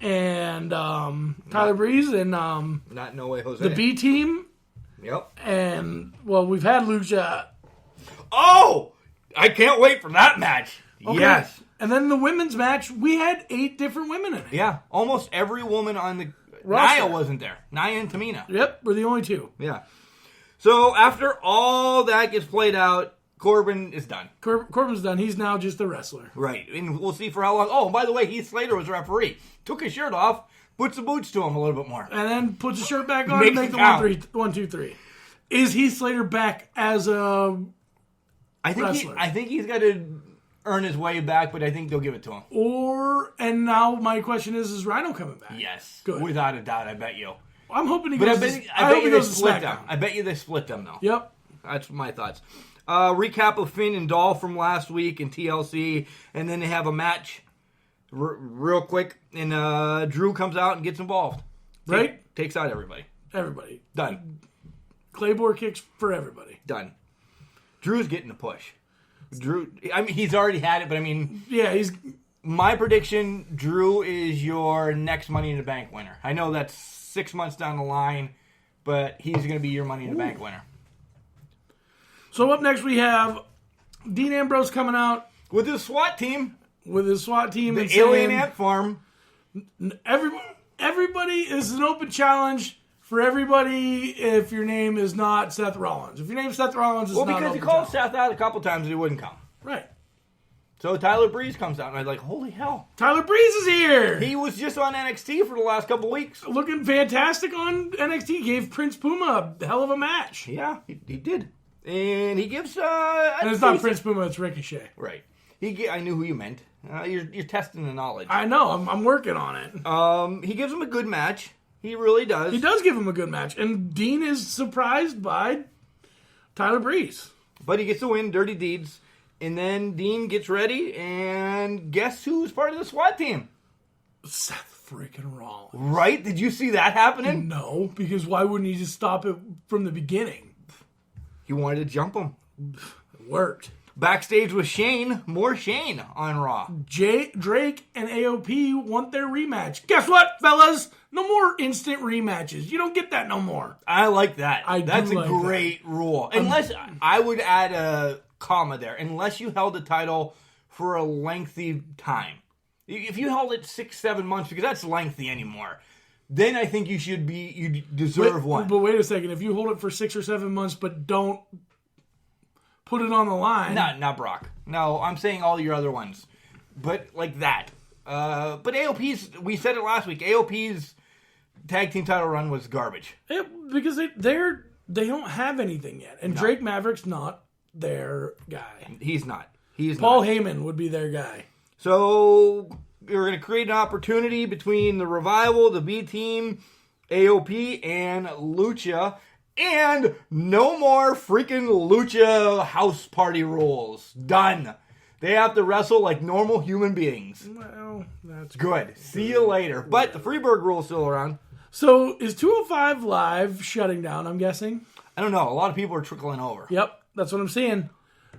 and Tyler Breeze and not No Way Jose. the B Team. Yep. And, well, we've had Lucha. Oh! I can't wait for that match. Okay. Yes. And then the women's match, we had 8 different women in it. Yeah. Almost every woman on the roster. Nia wasn't there. Nia and Tamina. Yep. We're the only 2. Yeah. So after all that gets played out, Corbin is done. Corbin's done. He's now just a wrestler. Right. And we'll see for how long. Oh, by the way, Heath Slater was referee. Took his shirt off, puts the boots to him a little bit more. And then puts his shirt back on and make the 1, 2, 3. Is Heath Slater back as a wrestler? I think he's got to earn his way back, but I think they'll give it to him. And now my question is Rhino coming back? Yes. Good. Without a doubt, I bet you. I'm hoping he goes to SmackDown. I bet you they split them, though. Yep. That's my thoughts. Recap of Finn and Dolph from last week in TLC, and then they have a match real quick, and Drew comes out and gets involved. Right? Takes out everybody. Everybody. Done. Claymore kicks for everybody. Done. Drew's getting a push. Drew, I mean, he's already had it, but I mean... Yeah, he's... My prediction, Drew is your next Money in the Bank winner. I know that's 6 months down the line, but he's going to be your Money in the Bank winner. So up next we have Dean Ambrose coming out With his SWAT team. with his SWAT team. The and Alien saying, Ant Farm. Everybody is an open challenge for everybody if your name is not Seth Rollins. If your name is Seth Rollins, it's Well, not because he open called challenge. Seth out a couple times and he wouldn't come. Right. So Tyler Breeze comes out, and I was like, holy hell. Tyler Breeze is here. He was just on NXT for the last couple weeks. Looking fantastic on NXT. Gave Prince Puma a hell of a match. Yeah, he did. And he gives... And it's not Prince Puma, it's Ricochet. Right. I knew who you meant. You're testing the knowledge. I know. I'm working on it. He gives him a good match. He really does. He does give him a good match. And Dean is surprised by Tyler Breeze. But he gets the win, Dirty Deeds. And then Dean gets ready, and guess who's part of the SWAT team? Seth freaking Rollins. Right? Did you see that happening? No, because why wouldn't he just stop it from the beginning? He wanted to jump him. It worked. Backstage with Shane. More Shane on Raw. Drake and AOP want their rematch. Guess what, fellas? No more instant rematches. You don't get that no more. I like that. That's do a like great rule. Unless, I would add a comma there. Unless you held the title for a lengthy time. If you held it 6-7 months, because that's lengthy anymore, then I think you deserve one. But wait a second. If you hold it for 6 or 7 months but don't put it on the line. Not Brock. No, I'm saying all your other ones. But like that. But AOP's, we said it last week, AOP's tag team title run was garbage. Because they don't have anything yet. And Drake Maverick's not their guy. He's not. Paul Heyman would be their guy. So you're going to create an opportunity between the Revival, the B Team, AOP, and Lucha. And no more freaking Lucha house party rules. Done. They have to wrestle like normal human beings. Well, that's good. See you later. But the Freeburg rule is still around. So is 205 Live shutting down, I'm guessing? I don't know. A lot of people are trickling over. Yep, that's what I'm seeing.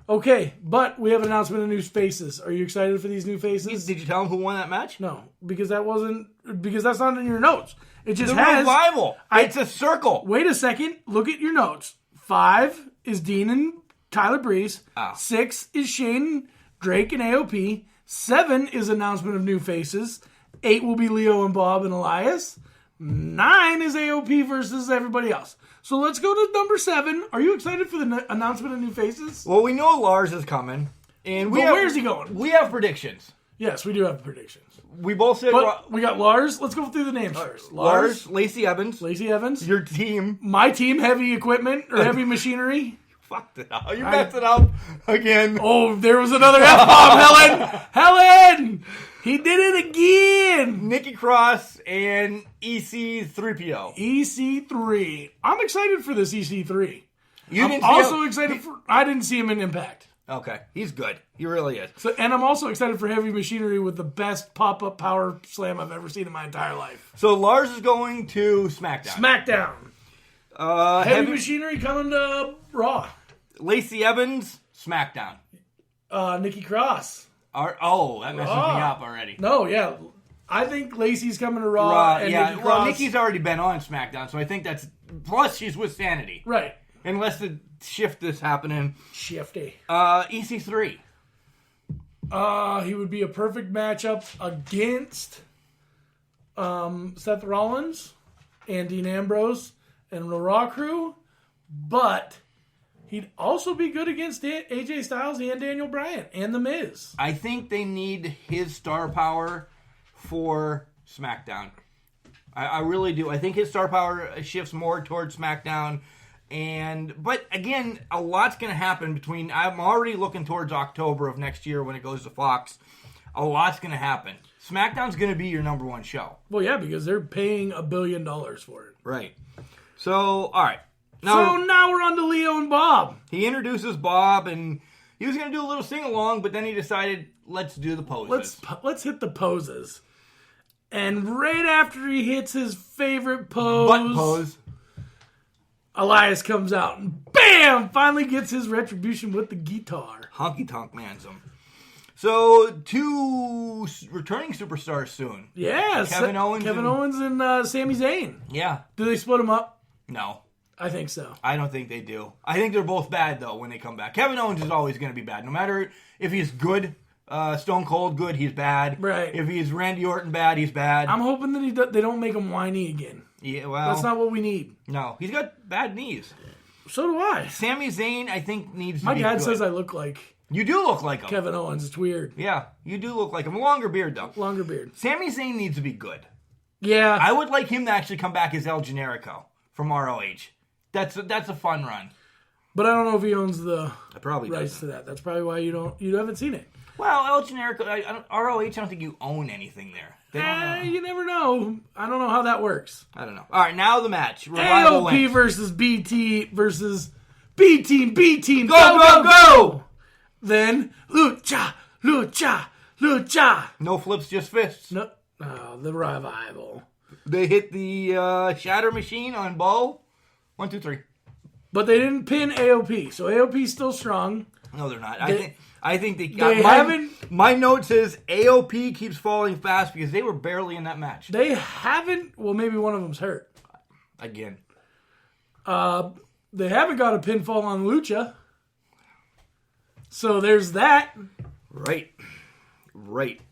Okay, but we have an announcement of new faces. Are you excited for these new faces? Did you tell them who won that match? No, because that's not in your notes. It just the has Revival. It's a circle. Wait a second. Look at your notes. 5 is Dean and Tyler Breeze. 6 is Shane, Drake, and AOP. 7 is announcement of new faces. 8 will be Leo and Bob and Elias. 9 is AOP versus everybody else. So let's go to number 7. Are you excited for the announcement of new faces? Well, we know Lars is coming. And where's he going? We have predictions. Yes, we do have predictions. We both said... But we got Lars. Let's go through the names first. Lars, Lacey Evans. Your team. My team, Heavy Equipment, or Heavy Machinery. Fucked it up. You messed it up again. Oh, there was another F-bomb, Helen! Helen! He did it again! Nikki Cross and EC3PO. EC3. I'm excited for this EC3. I didn't see him in Impact. Okay, he's good. He really is. And I'm also excited for Heavy Machinery with the best pop-up power slam I've ever seen in my entire life. So Lars is going to SmackDown. Heavy Machinery coming to Raw. Lacey Evans, SmackDown. Nikki Cross. That messes me up already. No, yeah. I think Lacey's coming to Raw. And Nikki Cross. Well, Nikki's already been on SmackDown, so I think that's... Plus, she's with Sanity. Right. Unless the shift is happening. Shifty. EC3. He would be a perfect matchup against Seth Rollins and Dean Ambrose and the Raw crew, but he'd also be good against AJ Styles and Daniel Bryan and The Miz. I think they need his star power for SmackDown. I really do. I think his star power shifts more towards SmackDown. But again, a lot's going to happen between... I'm already looking towards October of next year when it goes to Fox. A lot's going to happen. SmackDown's going to be your number one show. Well, yeah, because they're paying $1 billion for it. Right. So, all right. So now we're on to Leo and Bob. He introduces Bob, and he was going to do a little sing-along, but then he decided, let's do the poses. Let's hit the poses. And right after he hits his favorite pose, Butt pose. Elias comes out and bam! Finally gets his retribution with the guitar. Honky Tonk mans him. So, 2 returning superstars soon. Yeah. Kevin Owens and Sami Zayn. Yeah. Do they split them up? No. I think so. I don't think they do. I think they're both bad, though, when they come back. Kevin Owens is always going to be bad. No matter if he's good, Stone Cold good, he's bad. Right. If he's Randy Orton bad, he's bad. I'm hoping that they don't make him whiny again. Yeah, well. That's not what we need. No. He's got bad knees. So do I. Sami Zayn, I think, needs to My be dad good. says I look like You do look like him. Kevin Owens. It's weird. Yeah, you do look like him. Longer beard, though. Longer beard. Sami Zayn needs to be good. Yeah. I would like him to actually come back as El Generico from ROH. That's a fun run. But I don't know if he owns the Probably rights doesn't. to that. That's probably why you haven't seen it. Well, El Generico, ROH, I don't think you own anything there. They don't know. You never know. I don't know how that works. I don't know. All right, now the match. Revival AOP wins. versus BT versus B Team. Go! Then lucha. No flips, just fists. No, the revival. They hit the Shatter Machine on Bo. 1, 2, 3. But they didn't pin AOP, so AOP's still strong. No, they're not. They- I think they haven't- My note says AOP keeps falling fast because they were barely in that match. They haven't. Well, maybe one of them's hurt. Again. They haven't got a pinfall on Lucha. So there's that. Right.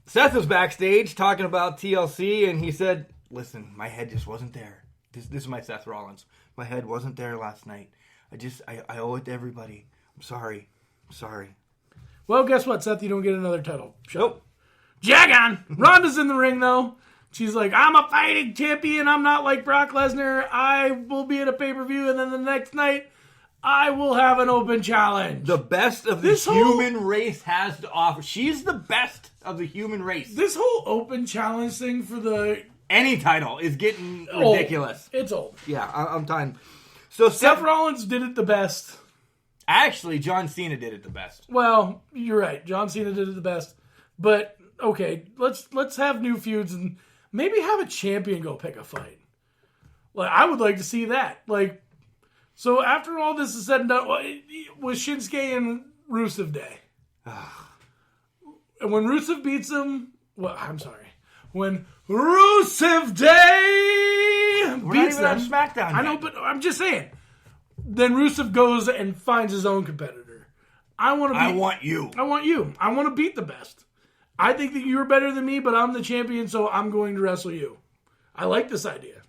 Seth was backstage talking about TLC, and he said, listen, my head just wasn't there. This is my Seth Rollins. My head wasn't there last night. I owe it to everybody. I'm sorry. Well, guess what, Seth? You don't get another title. Nope. Jagan! Ronda's in the ring, though. She's like, I'm a fighting champion. I'm not like Brock Lesnar. I will be at a pay-per-view, and then the next night, I will have an open challenge. The best of the human race has to offer. She's the best of the human race. This whole open challenge thing for the... Any title is getting ridiculous. It's old. Yeah, I'm done. So Seth Rollins did it the best. Actually, John Cena did it the best. Well, you're right. John Cena did it the best. But, okay, let's have new feuds and maybe have a champion go pick a fight. Like, I would like to see that. Like, so after all this is said and done, was Shinsuke and Rusev Day. And when Rusev beats him, when Rusev Day beats them, on Smackdown. I know, but I'm just saying. Then Rusev goes and finds his own competitor. I want you. I want to beat the best. I think that you're better than me, but I'm the champion, so I'm going to wrestle you. I like this idea.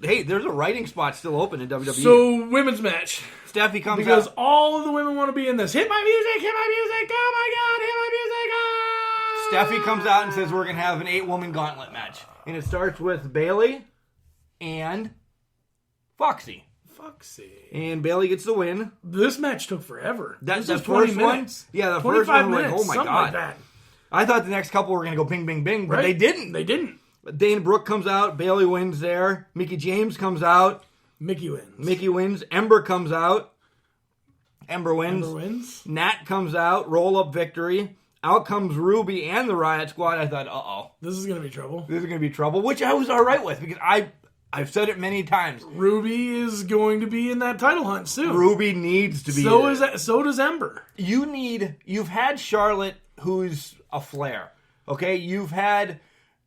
Hey, there's a writing spot still open in WWE. So, women's match. Steffi comes because out. all of the women want to be in this. Hit my music, oh my God, hit my music, Steffi comes out and says we're going to have an 8-woman gauntlet match. And it starts with Bayley and Foxy. And Bayley gets the win. This match took forever. That 20 minutes. Yeah, the first one, minutes, like, oh my something God. like that. I thought the next couple were going to go bing, bing, bing, but Right. they didn't. Dana Brooke comes out. Bayley wins there. Mickey James comes out. Mickey wins. Ember comes out. Ember wins. Ember wins. Nat comes out. Roll up victory. Out comes Ruby and the Riot Squad. I thought, uh-oh. This is going to be trouble. Which I was all right with because I've said it many times. Ruby is going to be in that title hunt soon. Ruby needs to be. So does Ember. You've had Charlotte, who's a flair. Okay, you've had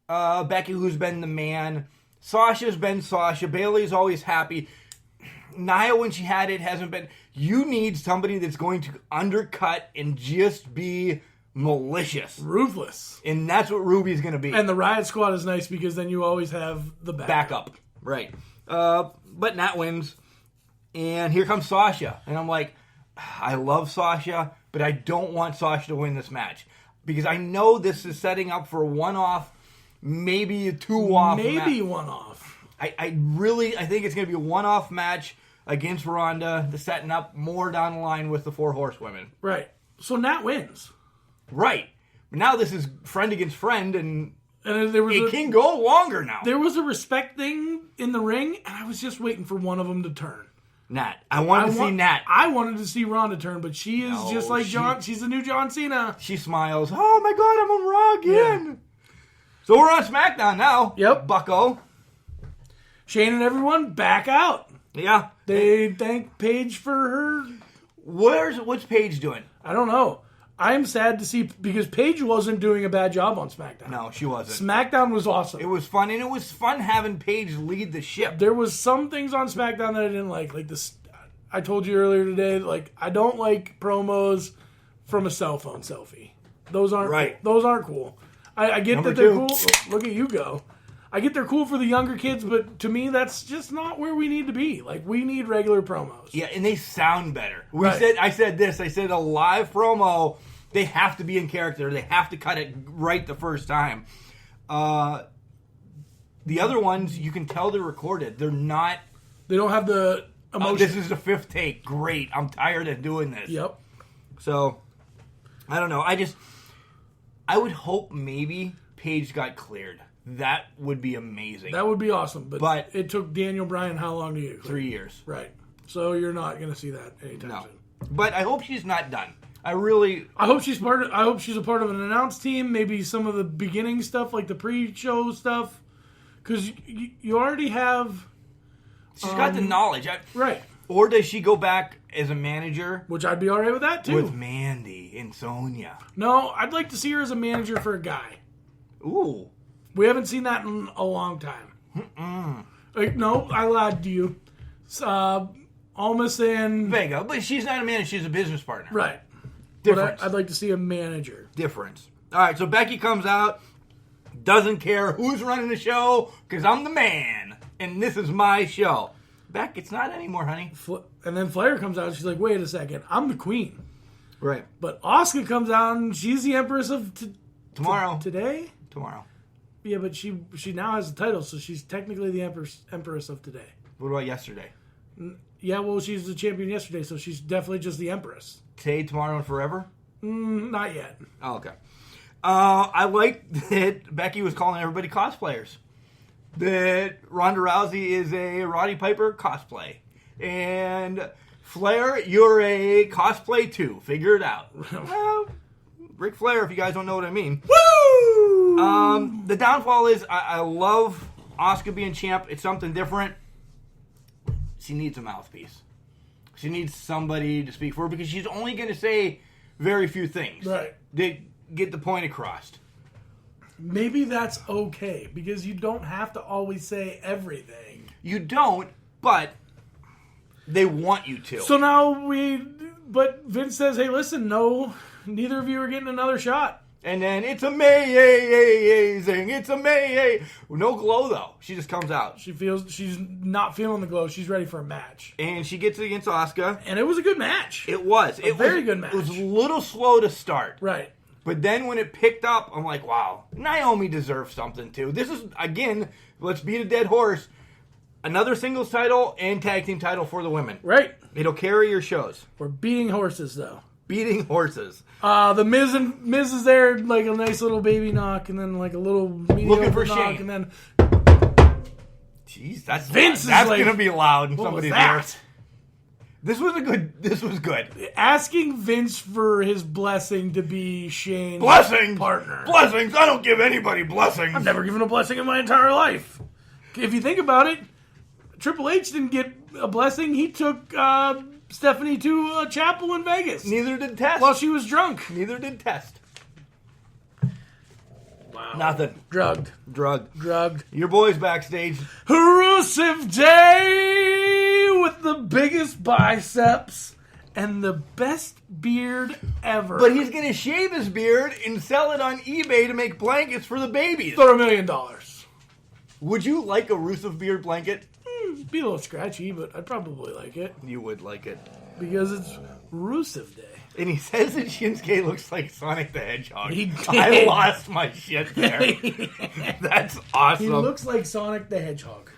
Becky, who's been the man. Sasha's been Sasha. Bayley's always happy. Nia, when she had it, hasn't been. You need somebody that's going to undercut and just be malicious, ruthless, and that's what Ruby's going to be. And the Riot Squad is nice because then you always have the backup. Right. But Nat wins, and here comes Sasha, and I'm like, I love Sasha, but I don't want Sasha to win this match because I know this is setting up for a one-off, maybe a two-off. One-off. I think it's going to be a one-off match against Ronda, the setting up more down the line with the 4 horsewomen. Right. So Nat wins. Right. But now this is friend against friend, and it can go longer now. There was a respect thing in the ring, and I was just waiting for one of them to turn. Nat. I wanted to see Nat. I wanted to see Ronda turn, but she is just like John. She's the new John Cena. She smiles. Oh my God, I'm on Raw again. Yeah. So we're on SmackDown now. Yep. Bucko. Shane and everyone back out. Yeah. They thank Paige for her. What's Paige doing? I don't know. I'm sad to see because Paige wasn't doing a bad job on SmackDown. No, she wasn't. SmackDown was awesome. It was fun, and it was fun having Paige lead the ship. There was some things on SmackDown that I didn't like this. I told you earlier today, like I don't like promos from a cell phone selfie. Those aren't right. Those aren't cool. I get that they're cool. Oh, look at you go. I get they're cool for the younger kids, but to me, that's just not where we need to be. Like we need regular promos. Yeah, and they sound better. I said a live promo. They have to be in character. They have to cut it right the first time. The other ones, you can tell they're recorded. They're not... They don't have the emotion. This is the fifth take. Great. I'm tired of doing this. Yep. So, I don't know. I would hope maybe Paige got cleared. That would be amazing. That would be awesome. But it took Daniel Bryan how long to get cleared? 3 years. Right. So you're not going to see that anytime soon. But I hope she's not done. I hope she's a part of an announce team. Maybe some of the beginning stuff, like the pre-show stuff, because you already have. She's got the knowledge, right? Or does she go back as a manager? Which I'd be all right with that too. With Mandy and Sonya. No, I'd like to see her as a manager for a guy. Ooh, we haven't seen that in a long time. Like, no, I lied to you. Almost in Vega, but she's not a manager; she's a business partner. Right. Difference. But I'd like to see a manager. Difference. All right, so Becky comes out, doesn't care who's running the show, because I'm the man, and this is my show. Beck, it's not anymore, honey. And then Flair comes out, and she's like, wait a second, I'm the queen. Right. But Asuka comes out, and she's the Empress of... Tomorrow. Today? Tomorrow. Yeah, but she now has the title, so she's technically the Empress of today. What about yesterday? Yeah, well, she's the champion yesterday, so she's definitely just the Empress. Today, tomorrow, and forever? Not yet. Oh, okay. I like that Becky was calling everybody cosplayers. That Ronda Rousey is a Roddy Piper cosplay. And Flair, you're a cosplay too. Figure it out. Well, Ric Flair, if you guys don't know what I mean. Woo! The downfall is I love Asuka being champ. It's something different. She needs a mouthpiece. She needs somebody to speak for her because she's only going to say very few things. Right. To get the point across. Maybe that's okay because you don't have to always say everything. You don't, but they want you to. So now but Vince says, hey, listen, no, neither of you are getting another shot. And then it's amazing. It's amazing. No glow, though. She just comes out. She's not feeling the glow. She's ready for a match. And she gets it against Asuka. And it was a good match. It was. A very good match. It was a little slow to start. Right. But then when it picked up, I'm like, wow, Naomi deserves something, too. This is, again, let's beat a dead horse. Another singles title and tag team title for the women. Right. It'll carry your shows. We're beating horses, though. Beating horses. The Miz is there, like a nice little baby knock, and then like a little mediocre looking for knock, Shane. and then jeez, that's Vince that's like, gonna be loud in what somebody's was that? ears. This was good. Asking Vince for his blessing to be Shane's blessings, partner. Blessings. I don't give anybody blessings. I've never given a blessing in my entire life. If you think about it, Triple H didn't get a blessing. He took Stephanie to a chapel in Vegas. Neither did Test. While she was drunk. Neither did Test. Wow. Nothing. Drugged. Your boys backstage. Rusev Day with the biggest biceps and the best beard ever. But he's going to shave his beard and sell it on eBay to make blankets for the babies. For $1 million. Would you like a Rusev beard blanket? Be a little scratchy, but I'd probably like it. You would like it. Because it's Rusev Day. And he says that Shinsuke looks like Sonic the Hedgehog. He did. I lost my shit there. That's awesome. He looks like Sonic the Hedgehog.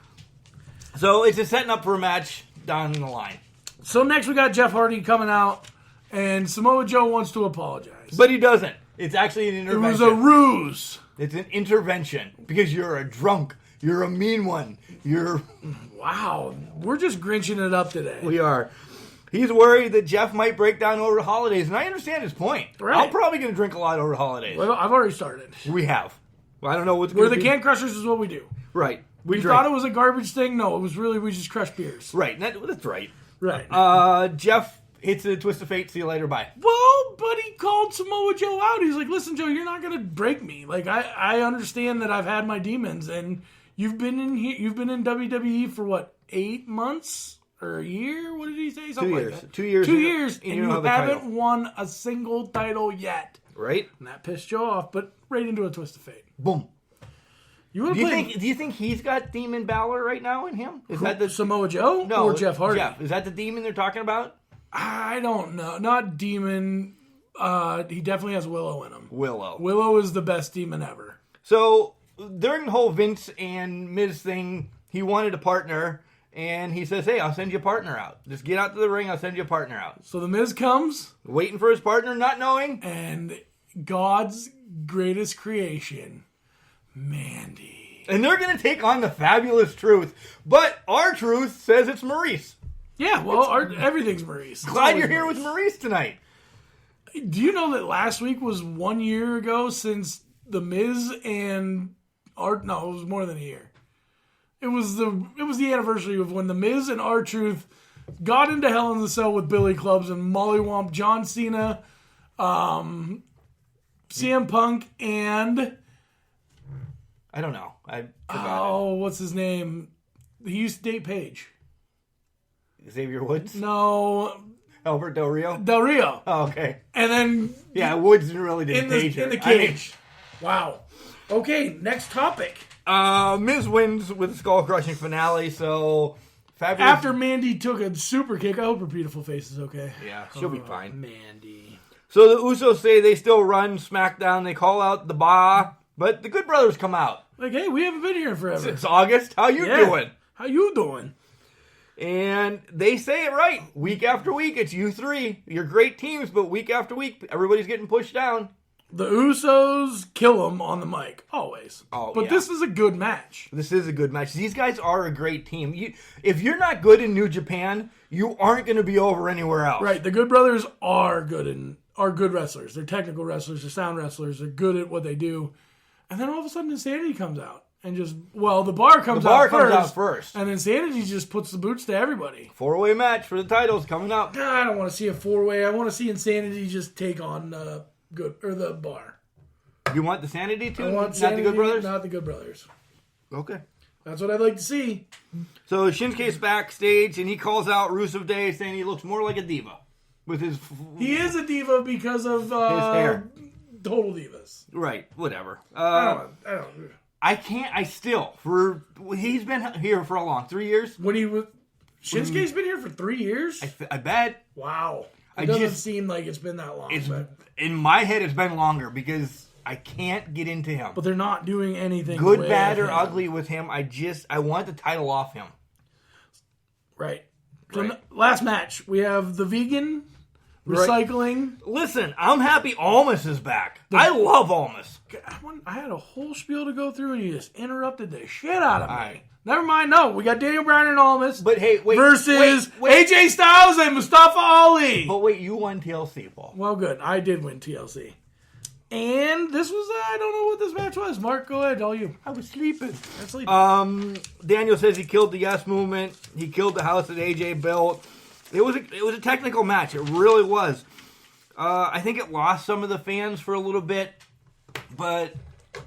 So it's a setting up for a match down the line. So next we got Jeff Hardy coming out, and Samoa Joe wants to apologize. But he doesn't. It's actually an intervention. It was a ruse. It's an intervention because you're a drunk. You're a mean one. Wow. We're just grinching it up today. We are. He's worried that Jeff might break down over the holidays, and I understand his point. Right. I'm probably going to drink a lot over the holidays. Well, I've already started. We have. Well, I don't know what's We're going to the be. Can Crushers is what we do. Right. We drink. thought it was a garbage thing. No, it was really we just crush beers. Right. That's right. Right. Jeff hits a twist of fate. See you later. Bye. Well, but he called Samoa Joe out. He's like, listen, Joe, you're not going to break me. Like, I understand that I've had my demons, and you've been in here. You've been in WWE for, what, 8 months? Or a year? What did he say? Something 2 like years. that. 2 years. 2 years, and you you don't have the haven't title. won a single title yet. Right? And that pissed Joe off, but right into a twist of fate. Boom. You would Do have you think he's got Demon Balor right now in him? Is that the Samoa Joe no, or Jeff Hardy? Jeff. Is that the demon they're talking about? I don't know. Not Demon. He definitely has Willow in him. Willow. Willow is the best demon ever. So during the whole Vince and Miz thing, he wanted a partner, and he says, "Hey, I'll send you a partner out. Just get out to the ring. I'll send you a partner out." So the Miz comes, Waiting for his partner, not knowing. and God's greatest creation, Mandy. And they're going to take on the Fabulous Truth. But our Truth says it's Maurice. Yeah, well, everything's Maurice. It's Glad always you're here with Maurice tonight. Do you know that last week was 1 year ago since the Miz and Art? No, it was more than a year. It was the anniversary of when the Miz and R-Truth got into Hell in the Cell with Billy Clubs and mollywomped John Cena, CM Punk, and I don't know. I forgot. oh, what's his name? He used to date Paige. Xavier Woods? No, Albert Del Rio? Del Rio. Oh, okay. And then Yeah, Woods really didn't page in the her. I mean, cage. Wow. Okay, next topic. Miz wins with a skull-crushing finale, so Fabulous... After Mandy took a super kick, I hope her beautiful face is okay. Yeah, she'll be fine. Mandy. So the Usos say they still run SmackDown. They call out the Ba, but the Good Brothers come out. Like, hey, we haven't been here forever. It's August. How you doing? How you doing? And they say it right. Week after week, it's you three. You're great teams, but week after week, everybody's getting pushed down. The Usos kill them on the mic, always. Oh, but yeah. this is a good match. This is a good match. These guys are a great team. If you're not good in New Japan, you aren't going to be over anywhere else. Right, the Good Brothers are good wrestlers. They're technical wrestlers. They're sound wrestlers. They're good at what they do. And then all of a sudden, Insanity comes out. And just, the Bar comes out first. And then Insanity just puts the boots to everybody. 4-way match for the titles coming up. I don't want to see a 4-way. I want to see Insanity just take on the Bar. You want the Sanity too? I want not Sanity, the Good Brothers? Not the Good Brothers. Okay. That's what I'd like to see. So Shinsuke's backstage, and he calls out Rusev Day, saying he looks more like a diva. With his... He is a diva because of... his hair. Total divas. Right, whatever. I don't... He's been here for how long? 3 years? When he was... Shinsuke's been here for 3 years? I bet. Wow. It doesn't seem like it's been that long. In my head, it's been longer because I can't get into him. But they're not doing anything Good, with bad, or him. ugly with him. I want the title off him. Right. So last match, we have the vegan recycling. Listen, I'm happy Almas is back. I love Almas. I had a whole spiel to go through, and you just interrupted the shit out of me. All right. Never mind. No, we got Daniel Bryan and Almas. But hey, wait. Versus wait. AJ Styles and Mustafa Ali. But wait, you won TLC, Paul. Well, good. I did win TLC. And this was, I don't know what this match was. Mark, go ahead. All you. I was sleeping. I'm sleeping. Daniel says he killed the Yes Movement. He killed the house that AJ built. It was a technical match. It really was. I think it lost some of the fans for a little bit. But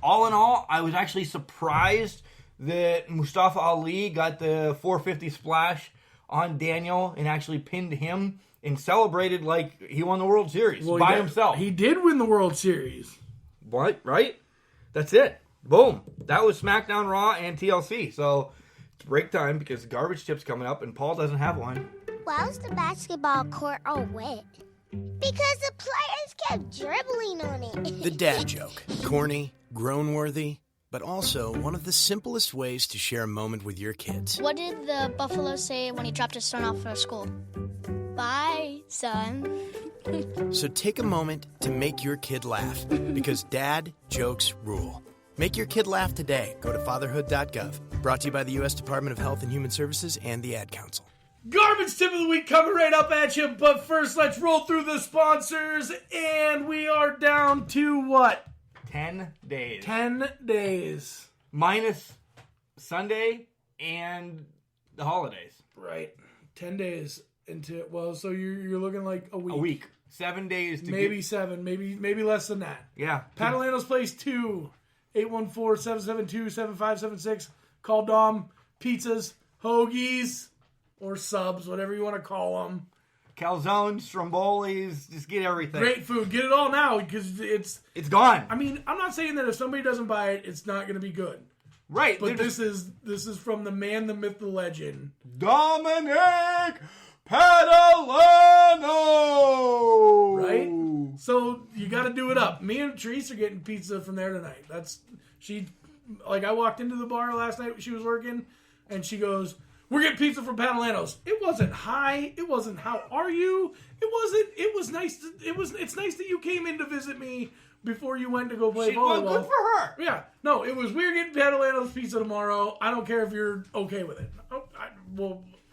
all in all, I was actually surprised that Mustafa Ali got the 450 splash on Daniel and actually pinned him and celebrated like he won the World Series by himself. He did win the World Series. What? Right? That's it. Boom. That was SmackDown, Raw, and TLC. So it's break time because the garbage tip's coming up and Paul doesn't have one. Why was the basketball court all wet? Because the players kept dribbling on it. The dad joke. Corny, groan-worthy, but also one of the simplest ways to share a moment with your kids. What did the buffalo say when he dropped his son off at school? Bye, son. So take a moment to make your kid laugh, because dad jokes rule. Make your kid laugh today. Go to fatherhood.gov. Brought to you by the U.S. Department of Health and Human Services and the Ad Council. Garbage tip of the week coming right up at you, but first let's roll through the sponsors, and we are down to what? 10 days. 10 days. Minus Sunday and the holidays. Right. 10 days into, well, so you're looking like a week. A week. 7 days to maybe 7, maybe less than that. Yeah. Patalano's Place 2, 814-772-7576. Call Dom. Pizzas, hoagies, or subs, whatever you want to call them. Calzones, strombolis, just get everything. Great food. Get it all now because it's gone. I mean, I'm not saying that if somebody doesn't buy it, it's not going to be good. Right. But this is from the man, the myth, the legend. Dominic Patalano! Right? So you got to do it up. Me and Therese are getting pizza from there tonight. I walked into the bar last night when she was working, and she goes, "We're getting pizza from Patalano's." It wasn't hi. It wasn't how are you. It was nice. It's nice that you came in to visit me before you went to go play volleyball. Well, good for her. Yeah. No, it was, we're getting Patalano's pizza tomorrow. I don't care if you're okay with it.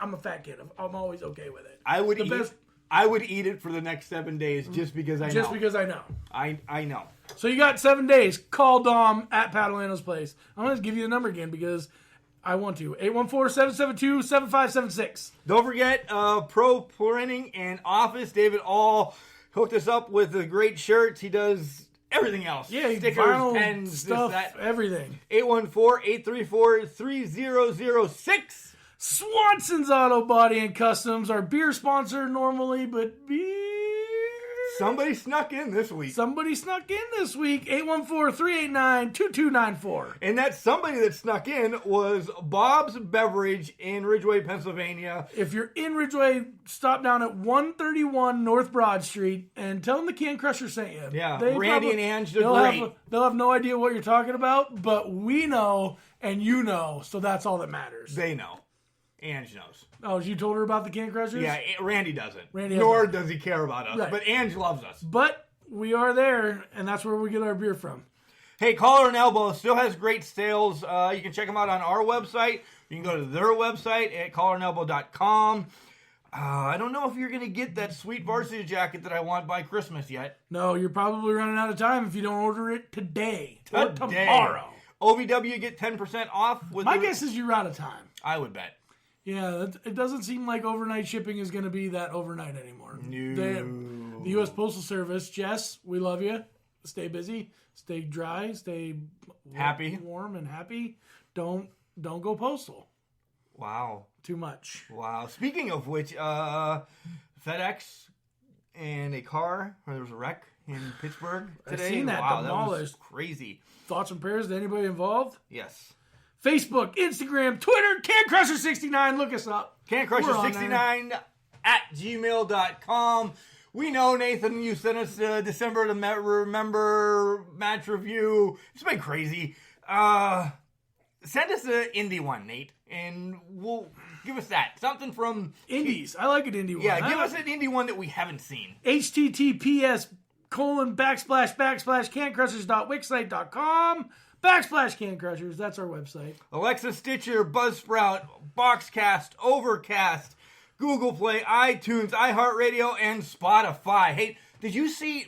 I'm a fat kid. I'm always okay with it. I would eat it for the next 7 days just because I know. Just because I know. I know. So you got 7 days. Call Dom at Patalano's Place. I'm going to give you the number again because I want to. 814-772-7576. Don't forget, Pro Printing and Office. David all hooked us up with the great shirts. He does everything else. Yeah, stickers, vinyl, pens, stuff, this, that. everything. 814-834-3006. Swanson's Auto Body and Customs, our beer sponsor normally, but somebody snuck in this week. 814-389-2294. And that somebody that snuck in was Bob's Beverage in Ridgeway, Pennsylvania. If you're in Ridgeway, stop down at 131 North Broad Street and tell them the Can Crusher sent you. Yeah, Randy and Ange, they're great. They'll have no idea what you're talking about, but we know and you know, so that's all that matters. They know. Ange knows. Oh, you told her about the Can Crushers? Yeah, Randy doesn't. Nor does he care about us. Right. But Ange loves us. But we are there, and that's where we get our beer from. Hey, Collar and Elbow still has great sales. You can check them out on our website. You can go to their website at collarandelbow.com. I don't know if you're going to get that sweet varsity jacket that I want by Christmas yet. No, you're probably running out of time if you don't order it today. Or tomorrow. OVW get 10% off. My guess is you're out of time. I would bet. Yeah, it doesn't seem like overnight shipping is going to be that overnight anymore. No. The U.S. Postal Service, Jess, we love you. Stay busy, stay dry, stay happy, warm and happy. Don't go postal. Wow. Too much. Wow. Speaking of which, FedEx and a car, there was a wreck in Pittsburgh today. I've seen that demolished. That was crazy. Thoughts and prayers to anybody involved? Yes. Facebook, Instagram, Twitter, CanCrusher69. Look us up. CanCrusher69 at gmail.com. We know, Nathan, you sent us December to Remember match review. It's been crazy. Send us an indie one, Nate, and we'll give us that. Something from... Indies. I like an indie one. Yeah, give us an indie one that we haven't seen. https://cancrushers.wixsite.com /Can Crushers. That's our website. Alexa, Stitcher, Buzzsprout, Boxcast, Overcast, Google Play, iTunes, iHeartRadio, and Spotify. Hey, did you see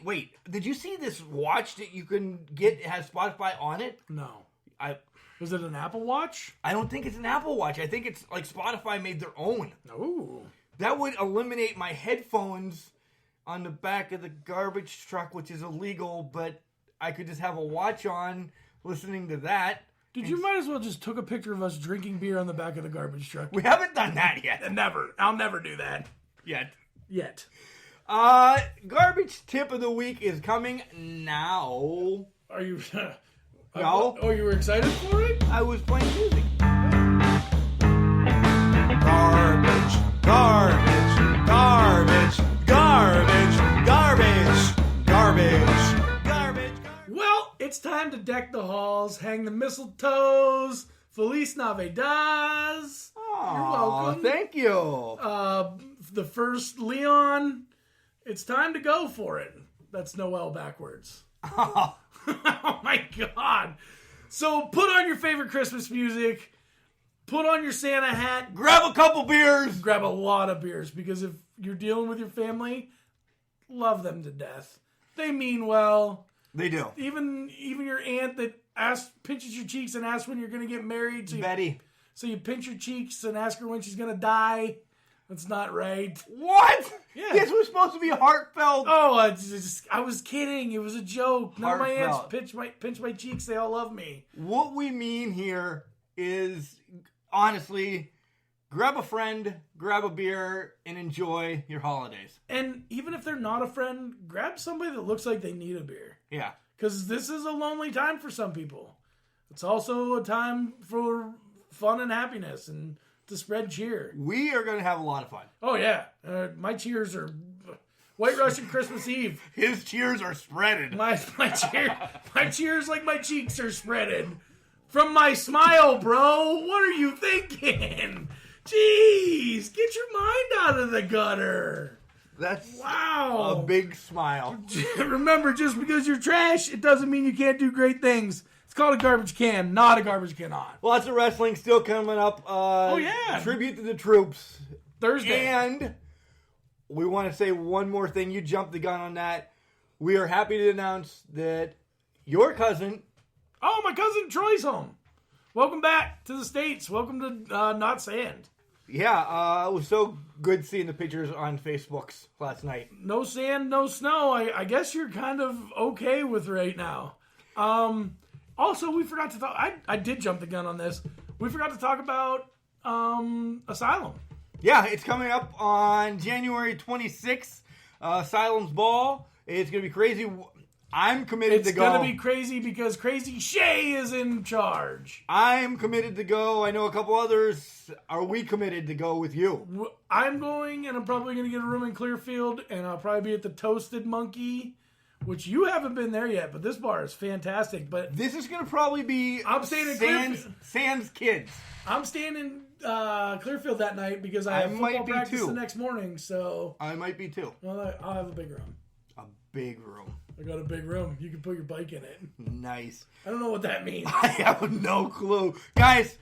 this watch that you can get? It has Spotify on it? No. Was it an Apple Watch? I don't think it's an Apple Watch. I think it's like Spotify made their own. Ooh. That would eliminate my headphones on the back of the garbage truck, which is illegal, but I could just have a watch on listening to that. Dude, you might as well just took a picture of us drinking beer on the back of the garbage truck. We haven't done that yet. Never. I'll never do that. Yet. Garbage tip of the week is coming now. Are you... No. Oh, you were excited for it? I was playing music. Garbage, garbage, garbage, garbage, garbage, garbage, garbage. Well, it's time to deck the halls, hang the mistletoes. Feliz Navidad. You're welcome. Thank you. The first Leon. It's time to go for it. That's Noel backwards. Oh my God. So put on your favorite Christmas music. Put on your Santa hat. Grab a couple beers. Grab a lot of beers, because if you're dealing with your family, love them to death. They mean well. They do. Even your aunt that pinches your cheeks and asks when you're going to get married. Betty. So you pinch your cheeks and ask her when she's going to die. That's not right. What? Yeah. This was supposed to be heartfelt. Oh, I was kidding. It was a joke. None of my aunts pinch my cheeks. They all love me. What we mean here is, honestly, grab a friend, grab a beer, and enjoy your holidays. And even if they're not a friend, grab somebody that looks like they need a beer. Yeah. Because this is a lonely time for some people. It's also a time for fun and happiness and to spread cheer. We are going to have a lot of fun. Oh, yeah. My cheers are White Russian Christmas Eve. His cheers are spreaded. My cheers like my cheeks are spreaded. From my smile, bro. What are you thinking? Jeez, get your mind out of the gutter. That's wow. A big smile. Remember, just because you're trash, it doesn't mean you can't do great things. It's called a garbage can, not a garbage can on. Lots of wrestling still coming up. Oh, yeah. Tribute to the troops. Thursday. And we want to say one more thing. You jumped the gun on that. We are happy to announce that your cousin... Oh, my cousin Troy's home. Welcome back to the States. Welcome to Not Sand. Yeah, it was so good seeing the pictures on Facebooks last night. No sand, no snow. I guess you're kind of okay with right now. Also, we forgot to talk... I did jump the gun on this. We forgot to talk about Asylum. Yeah, it's coming up on January 26th. Asylum's Ball. It's going to be crazy. I'm committed to go. It's going to be crazy because Crazy Shay is in charge. I'm committed to go. I know a couple others. Are we committed to go with you? I'm going, and I'm probably going to get a room in Clearfield, and I'll probably be at the Toasted Monkey, which you haven't been there yet, but this bar is fantastic. But this is going to probably be I'm staying in Sans Kids. I'm staying in Clearfield that night because I have football practice the next morning. So I might be too. Well, I'll have a big room. A big room. I got a big room. You can put your bike in it. Nice. I don't know what that means. I have no clue. Guys,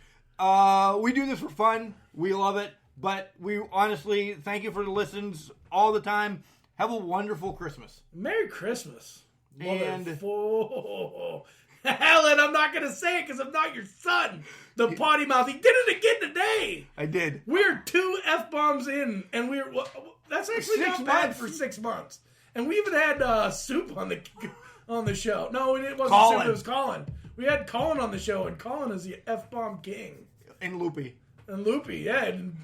we do this for fun. We love it. But we honestly, thank you for the listens all the time. Have a wonderful Christmas. Merry Christmas. And Helen, I'm not going to say it because I'm not your son. The potty mouth. He did it again today. I did. We're 2 F-bombs in, and that's actually not bad for 6 months. And we even had Soup on the show. No, it wasn't Colin. Soup. It was Colin. We had Colin on the show, and Colin is the F-bomb king. And Loopy. Yeah. And,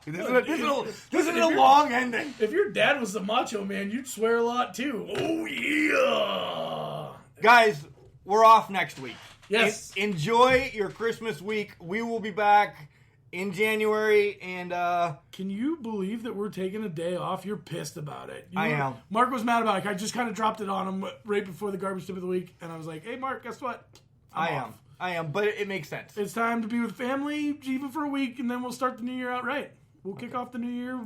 this is a long ending. If your dad was the Macho Man, you'd swear a lot too. Oh, yeah. Guys, we're off next week. Yes. Enjoy your Christmas week. We will be back in January, and can you believe that we're taking a day off? You're pissed about it. I am. Mark was mad about it. I just kind of dropped it on him right before the garbage tip of the week, and I was like, hey, Mark, guess what? I am, but it makes sense. It's time to be with family, even for a week, and then we'll start the new year out right. We'll kick off the new year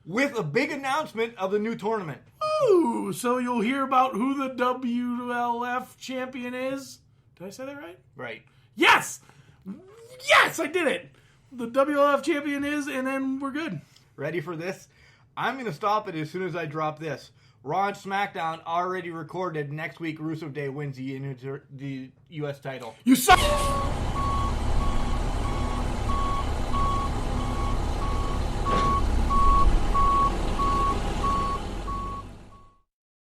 with a big announcement of the new tournament. Ooh, so you'll hear about who the WLF champion is. Did I say that right? Right. Yes! Yes, I did it! The WLF champion is, and then we're good. Ready for this? I'm going to stop it as soon as I drop this. Raw and SmackDown already recorded. Next week, Rusev Day wins the U.S. title. You suck!